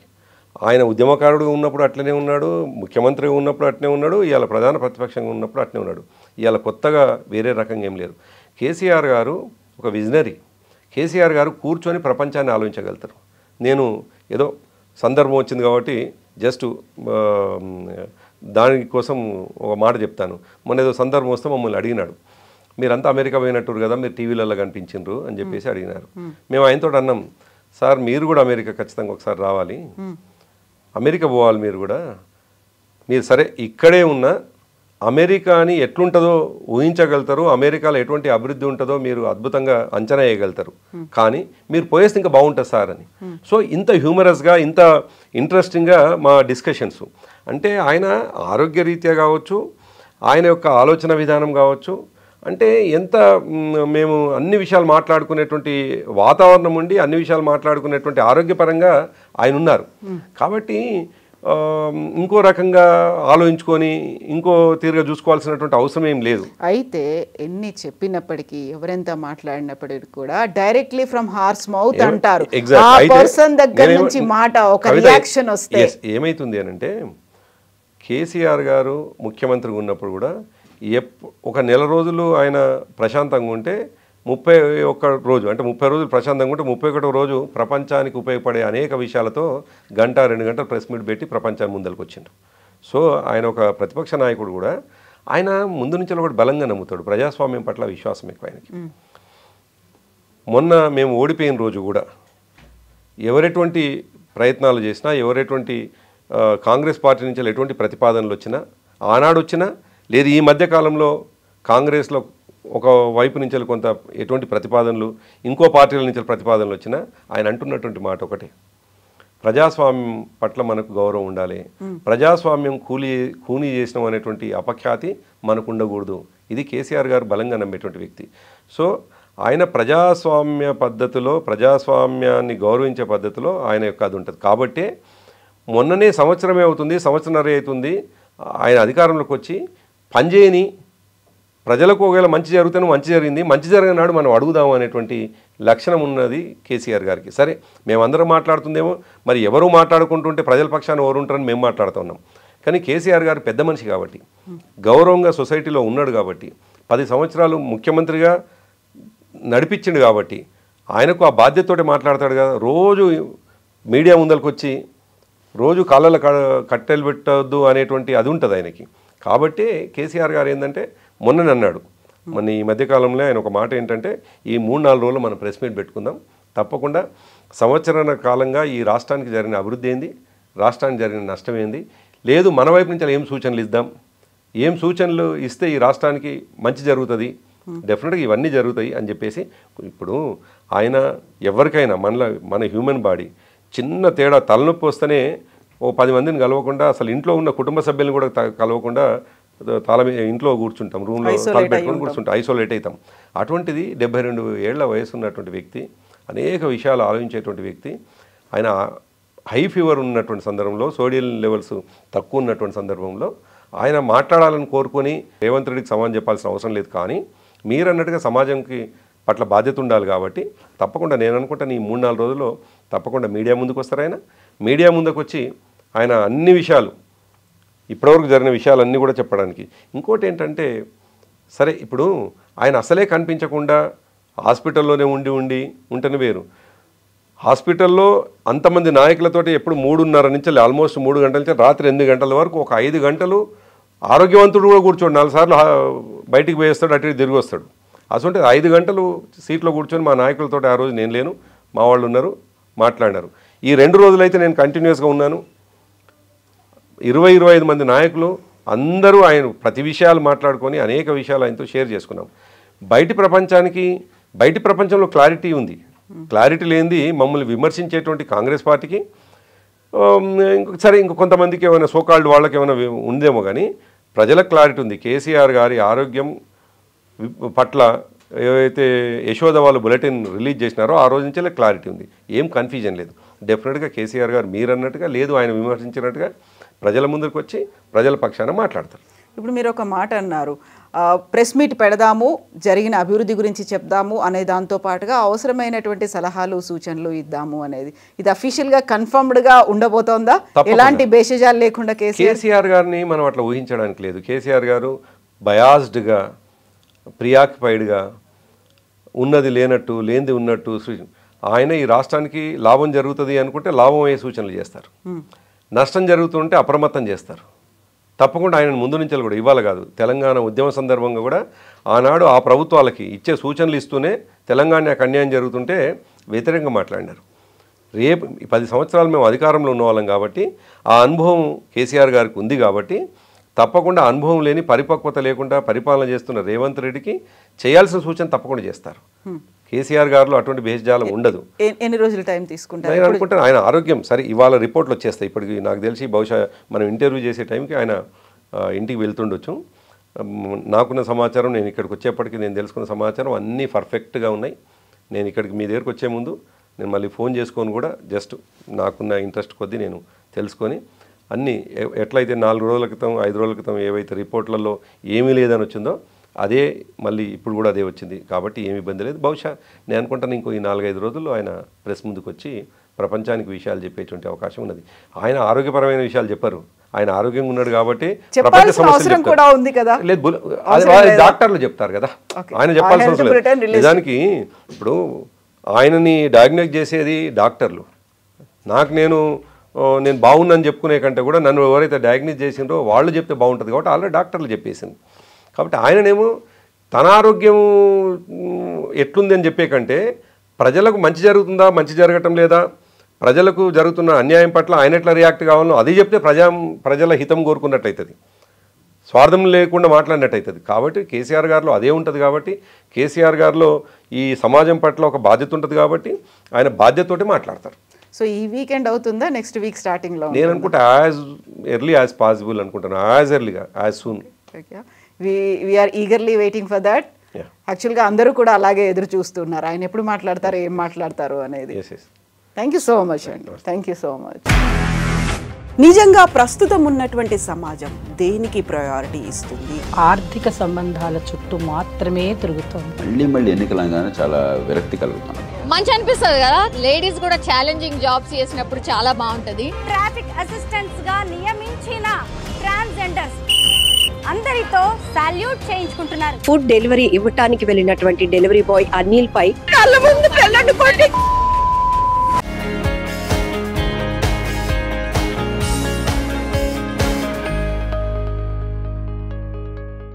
ఆయన ఉద్యమకారుడుగా ఉన్నప్పుడు అట్లనే ఉన్నాడు, ముఖ్యమంత్రిగా ఉన్నప్పుడు అట్నే ఉన్నాడు, ఇవాళ ప్రధాన ప్రతిపక్షంగా ఉన్నప్పుడు అట్నే ఉన్నాడు. ఇవాళ కొత్తగా వేరే రకంగా ఏం లేరు. కేసీఆర్ గారు ఒక విజనరీ. కేసీఆర్ గారు కూర్చొని ప్రపంచాన్ని ఆలోచించగలుగుతారు. నేను ఏదో సందర్భం వచ్చింది కాబట్టి జస్ట్ దానికోసం ఒక మాట చెప్తాను. మొన్న ఏదో సందర్భం వస్తే మమ్మల్ని అడిగినాడు, మీరంతా అమెరికా పోయినట్టు కదా, మీరు టీవీలలో కనిపించిండ్రు అని చెప్పేసి అడిగినారు. మేము ఆయనతో అన్నాం, సార్ మీరు కూడా అమెరికా ఖచ్చితంగా ఒకసారి రావాలి, అమెరికా పోవాలి మీరు కూడా. మీరు సరే ఇక్కడే ఉన్న అమెరికాని ఎట్లుంటుందో ఊహించగలుగుతారు, అమెరికాలో ఎటువంటి అభివృద్ధి ఉంటుందో మీరు అద్భుతంగా అంచనా వేయగలుగుతారు, కానీ మీరు పోయేస్తే ఇంకా బాగుంటుంది సార్ అని. సో ఇంత హ్యూమరస్గా ఇంత ఇంట్రెస్టింగ్గా మా డిస్కషన్స్ అంటే ఆయన ఆరోగ్యరీత్యా కావచ్చు, ఆయన యొక్క ఆలోచన విధానం కావచ్చు, అంటే ఎంత మేము అన్ని విషయాలు మాట్లాడుకునేటువంటి వాతావరణం ఉండి అన్ని విషయాలు మాట్లాడుకునేటువంటి ఆరోగ్యపరంగా ఆయన ఉన్నారు. కాబట్టి ఇంకో రకంగా ఆలోచించుకొని ఇంకో తీరుగా చూసుకోవాల్సినటువంటి అవసరం ఏం లేదు. అయితే ఎన్ని చెప్పినప్పటికీ ఎవరెంత మాట్లాడినప్పటికీ కూడా డైరెక్ట్లీ ఫ్రమ్ హార్స్ మౌత్ అంటారు. ఆ పర్సన్ దగ్గర నుంచి మాట ఒక రియాక్షన్ వస్తే ఏమైతుంది అని అంటే కేసీఆర్ గారు ముఖ్యమంత్రిగా ఉన్నప్పుడు కూడా ఒక నెల రోజులు ఆయన ప్రశాంతంగా ఉంటే 31 రోజు అంటే 30 రోజులు ప్రశాంతంగా ఉంటే 31వ రోజు ప్రపంచానికి ఉపయోగపడే అనేక విషయాలతో 1-2 గంటలు ప్రెస్ మీట్ పెట్టి ప్రపంచాన్ని ముందరికి వచ్చిండు. సో ఆయన ఒక ప్రతిపక్ష నాయకుడు కూడా ఆయన ముందు నుంచి ఒకటి బలంగా నమ్ముతాడు, ప్రజాస్వామ్యం పట్ల విశ్వాసం ఎక్కువ ఆయనకి. మొన్న మేము ఓడిపోయిన రోజు కూడా ఎవరెటువంటి ప్రయత్నాలు చేసినా, ఎవరెటువంటి కాంగ్రెస్ పార్టీ నుంచి ఎటువంటి ప్రతిపాదనలు వచ్చినా, ఆనాడు వచ్చినా లేదు ఈ మధ్యకాలంలో కాంగ్రెస్లో ఒక వైపు నుంచి కొంత ఎటువంటి ప్రతిపాదనలు ఇంకో పార్టీల నుంచి ప్రతిపాదనలు వచ్చినా ఆయన అంటున్నటువంటి మాట ఒకటే, ప్రజాస్వామ్యం పట్ల మనకు గౌరవం ఉండాలి, ప్రజాస్వామ్యం కూనీ చేసినాం అనేటువంటి అపఖ్యాతి మనకు ఉండకూడదు. ఇది కేసీఆర్ గారు బలంగా నమ్మేటువంటి వ్యక్తి. సో ఆయన ప్రజాస్వామ్య పద్ధతిలో, ప్రజాస్వామ్యాన్ని గౌరవించే పద్ధతిలో ఆయన యొక్క అది ఉంటుంది. కాబట్టే మొన్ననే సంవత్సరమే అవుతుంది, సంవత్సరన్నర అవుతుంది ఆయన అధికారంలోకి వచ్చి పనిచేయని, ప్రజలకు ఒకవేళ మంచి జరిగితేనే మంచి జరిగింది, మంచి జరిగినాడు మనం అడుగుదాము అనేటువంటి లక్షణం ఉన్నది కేసీఆర్ గారికి. సరే మేమందరం మాట్లాడుతుందేమో, మరి ఎవరు మాట్లాడుకుంటుంటే ప్రజల పక్షాన్ని ఎవరు ఉంటారని మేము మాట్లాడుతున్నాం. కానీ కేసీఆర్ గారు పెద్ద మనిషి కాబట్టి, గౌరవంగా సొసైటీలో ఉన్నాడు కాబట్టి, 10 సంవత్సరాలు ముఖ్యమంత్రిగా నడిపించిండు కాబట్టి ఆయనకు ఆ బాధ్యతతోటి మాట్లాడతాడు కదా. రోజు మీడియా ముందరికి వచ్చి రోజు కాళ్ళలో కట్టెలు పెట్టద్దు అనేటువంటి అది ఉంటుంది ఆయనకి. కాబట్టి కేసీఆర్ గారు ఏంటంటే మొన్ననే అన్నాడు, మన ఈ మధ్యకాలంలో ఆయన ఒక మాట ఏంటంటే, ఈ 3-4 రోజులు మనం ప్రెస్ మీట్ పెట్టుకుందాం, తప్పకుండా సంవత్సరాల కాలంగా ఈ రాష్ట్రానికి జరిగిన అభివృద్ధి ఏంది, రాష్ట్రానికి జరిగిన నష్టం ఏంది, లేదు మన వైపు నుంచి ఏం సూచనలు ఇద్దాం, ఏం సూచనలు ఇస్తే ఈ రాష్ట్రానికి మంచి జరుగుతుంది, డెఫినెట్గా ఇవన్నీ జరుగుతాయి అని చెప్పేసి. ఇప్పుడు ఆయన ఎవరికైనా మన హ్యూమన్ బాడీ చిన్న తేడా, తలనొప్పి వస్తేనే ఓ 10 మందిని కలవకుండా, అసలు ఇంట్లో ఉన్న కుటుంబ సభ్యులను కూడా కలవకుండా ఇంట్లో కూర్చుంటాం, రూమ్లో తలపెట్టుకొని కూర్చుంటాం, ఐసోలేట్ అవుతాం. అటువంటిది 72 ఏళ్ల వయసు ఉన్నటువంటి వ్యక్తి, అనేక విషయాలు ఆలోచించేటువంటి వ్యక్తి. ఆయన హై ఫీవర్ ఉన్నటువంటి సందర్భంలో, సోడియం లెవెల్స్ తక్కువ ఉన్నటువంటి సందర్భంలో ఆయన మాట్లాడాలని కోరుకొని రేవంత్ రెడ్డికి సమాధానం చెప్పాల్సిన అవసరం లేదు. కానీ మీరు అన్నట్టుగా సమాజంకి పట్ల బాధ్యత ఉండాలి కాబట్టి తప్పకుండా నేను అనుకుంటాను ఈ 3-4 రోజుల్లో తప్పకుండా మీడియా ముందుకు వస్తారు. ఆయన మీడియా ముందుకు వచ్చి ఆయన అన్ని విషయాలు, ఇప్పటివరకు జరిగిన విషయాలన్నీ కూడా చెప్పడానికి. ఇంకోటి ఏంటంటే, సరే ఇప్పుడు ఆయన అసలే కనిపించకుండా హాస్పిటల్లోనే ఉంటేనే వేరు. హాస్పిటల్లో అంతమంది నాయకులతోటి ఎప్పుడు 3:30 నుంచి ఆల్మోస్ట్ 3 గంటల నుంచి రాత్రి 8 గంటల వరకు ఒక 5 గంటలు ఆరోగ్యవంతుడు కూడా కూర్చోడు, 4 సార్లు బయటికి పోయేస్తాడు, అటు తిరిగి వస్తాడు. అసలు 5 గంటలు సీట్లో కూర్చొని మా నాయకులతో ఆ రోజు నేను లేను, మా వాళ్ళు ఉన్నారు, మాట్లాడినారు. ఈ 2 రోజులైతే నేను కంటిన్యూస్గా ఉన్నాను. 20-25 మంది నాయకులు అందరూ ఆయన ప్రతి విషయాలు మాట్లాడుకొని అనేక విషయాలు ఆయనతో షేర్ చేసుకున్నాం. బయటి ప్రపంచంలో క్లారిటీ ఉంది. క్లారిటీ లేనిది మమ్మల్ని విమర్శించేటువంటి కాంగ్రెస్ పార్టీకి, సరే కొంతమందికి ఏమైనా సోకాల్డ్ వాళ్ళకి ఏమైనా ఉందేమో, కానీ ప్రజలకు క్లారిటీ ఉంది. కేసీఆర్ గారి ఆరోగ్యం పట్ల ఏవైతే యశోద వాళ్ళు బులెటిన్ రిలీజ్ చేసినారో ఆ రోజు నుంచే క్లారిటీ ఉంది, ఏం కన్ఫ్యూజన్ లేదు. డెఫినెట్గా కేసీఆర్ గారు మీరు అన్నట్టుగా లేదు, ఆయన విమర్శించినట్టుగా ప్రజల ముందుకు వచ్చి ప్రజల పక్షాన మాట్లాడతారు. ఇప్పుడు మీరు ఒక మాట అన్నారు, ప్రెస్ మీట్ పెడదాము, జరిగిన అభివృద్ధి గురించి చెప్దాము అనే దాంతో పాటుగా అవసరమైనటువంటి సలహాలు సూచనలు ఇద్దాము అనేది, ఇది అఫీషియల్గా కన్ఫర్మ్డ్గా ఉండబోతోందా? ఎలాంటి బేషజాలు లేకుండా కేసీఆర్ గారిని మనం అట్లా ఊహించడానికి లేదు. కేసీఆర్ గారు బయాస్డ్గా, ప్రియాక్యుపైడ్గా, ఉన్నది లేనట్టు లేనిది ఉన్నట్టు, ఆయన ఈ రాష్ట్రానికి లాభం జరుగుతుంది అనుకుంటే లాభం అయ్యే సూచనలు చేస్తారు, నష్టం జరుగుతుంటే అప్రమత్తం చేస్తారు. తప్పకుండా ఆయన ముందు నుంచి కూడా ఇవ్వాలి కాదు, తెలంగాణ ఉద్యమ సందర్భంగా కూడా ఆనాడు ఆ ప్రభుత్వాలకి ఇచ్చే సూచనలు ఇస్తూనే తెలంగాణకు అన్యాయం జరుగుతుంటే వ్యతిరేకంగా మాట్లాడినారు. రేపు 10 సంవత్సరాలు మేము అధికారంలో ఉన్న వాళ్ళం కాబట్టి ఆ అనుభవం కేసీఆర్ గారికి ఉంది కాబట్టి తప్పకుండా అనుభవం లేని, పరిపక్వత లేకుండా పరిపాలన చేస్తున్న రేవంత్ రెడ్డికి చేయాల్సిన సూచన తప్పకుండా చేస్తారు. కేసీఆర్ గారిలో అటువంటి భేషజాలం ఉండదు. ఎన్ని రోజులు టైం తీసుకుంటారు? నేను అనుకుంటాను ఆయన ఆరోగ్యం సరే ఇవాళ రిపోర్ట్లు వచ్చేస్తాయి. ఇప్పటికి నాకు తెలిసి బహుశా మనం ఇంటర్వ్యూ చేసే టైంకి ఆయన ఇంటికి వెళ్తుండొచ్చు. నాకున్న సమాచారం, నేను ఇక్కడికి వచ్చేప్పటికి నేను తెలుసుకున్న సమాచారం అన్నీ పర్ఫెక్ట్గా ఉన్నాయి. నేను ఇక్కడికి మీ దగ్గరకు వచ్చే ముందు నేను మళ్ళీ ఫోన్ చేసుకొని కూడా జస్ట్ నాకున్న ఇంట్రెస్ట్ కొద్దీ నేను తెలుసుకొని అన్నీ ఎట్లయితే 4 రోజుల క్రితం 5 రోజుల క్రితం ఏవైతే రిపోర్ట్లలో ఏమీ లేదని వచ్చిందో అదే మళ్ళీ ఇప్పుడు కూడా అదే వచ్చింది కాబట్టి ఏమి ఇబ్బంది లేదు. బహుశా నేను అనుకుంటాను ఇంకో ఈ 4-5 రోజుల్లో ఆయన ప్రెస్ ముందుకు వచ్చి ప్రపంచానికి విషయాలు చెప్పేటువంటి అవకాశం ఉన్నది. ఆయన ఆరోగ్యపరమైన విషయాలు చెప్పరు, ఆయన ఆరోగ్యంగా ఉన్నాడు కాబట్టి ప్రపంచ సమస్యలు లేదు, డాక్టర్లు చెప్తారు కదా, ఆయన చెప్పాల్సిన అవసరం లేదు. నిజానికి ఇప్పుడు ఆయనని డయాగ్నోస్ చేసేది డాక్టర్లు. నేను బాగున్నాను చెప్పుకునే కంటే కూడా నన్ను ఎవరైతే డయాగ్నోస్ చేసిండ్రో వాళ్ళు చెప్తే బాగుంటుంది కాబట్టి ఆల్రెడీ డాక్టర్లు చెప్పేసింది. కాబట్టి ఆయననేమో తన ఆరోగ్యం ఎట్లుంది అని చెప్పే కంటే ప్రజలకు మంచి జరుగుతుందా, మంచి జరగటం లేదా, ప్రజలకు జరుగుతున్న అన్యాయం పట్ల ఆయన ఎట్లా రియాక్ట్ కావాలో అది చెప్తే ప్రజల హితం కోరుకున్నట్టు అవుతుంది, స్వార్థం లేకుండా మాట్లాడినట్టు అవుతుంది. కాబట్టి కేసీఆర్ గారిలో అదే ఉంటుంది. కాబట్టి కేసీఆర్ గారిలో ఈ సమాజం పట్ల ఒక బాధ్యత ఉంటుంది కాబట్టి ఆయన బాధ్యతతోటి మాట్లాడతారు. సో ఈ వీకెండ్ అవుతుందా, నెక్స్ట్ వీక్ స్టార్టింగ్లో? నేను అనుకుంటా యాజ్ ఎర్లీ యాజ్ పాసిబుల్ అనుకుంటాను, యాజ్ ఎర్లీగా, as soon. We are eagerly waiting for that. యాక్చువల్గా అందరూ కూడా అలాగే ఎదురు చూస్తున్నారు ఆయన ఎప్పుడు మాట్లాడతారు, ఏం మాట్లాడతారు అనేది. థ్యాంక్ యూ సో మచ్ అండి, థ్యాంక్ యూ సో మచ్. నిజంగా ప్రస్తుతం ఉన్నటువంటి సమాజం దేనికి ప్రయారిటీ ఇస్తుంది? ఆర్థిక సంబంధాల చుట్టూ మాత్రమే తిరుగుతుంది. మళ్ళీ ఎన్నికలంగానే చాలా విరక్తి కలుగుతాను. మంచి అనిపిస్తుంది కదా, లేడీస్ కూడా ఛాలెంజింగ్ జాబ్స్ చేసినప్పుడు చాలా బాగుంటది. ట్రాఫిక్ అసిస్టెంట్స్ గా నియమించిన ట్రాన్స్జెండర్స్ అందరితో సాల్యూట్ చేయించుకుంటున్నారు. ఫుడ్ డెలివరీ ఇవ్వటానికి వెళ్ళినటువంటి డెలివరీ బాయ్ అనిల్ పై కళ్ళ ముందు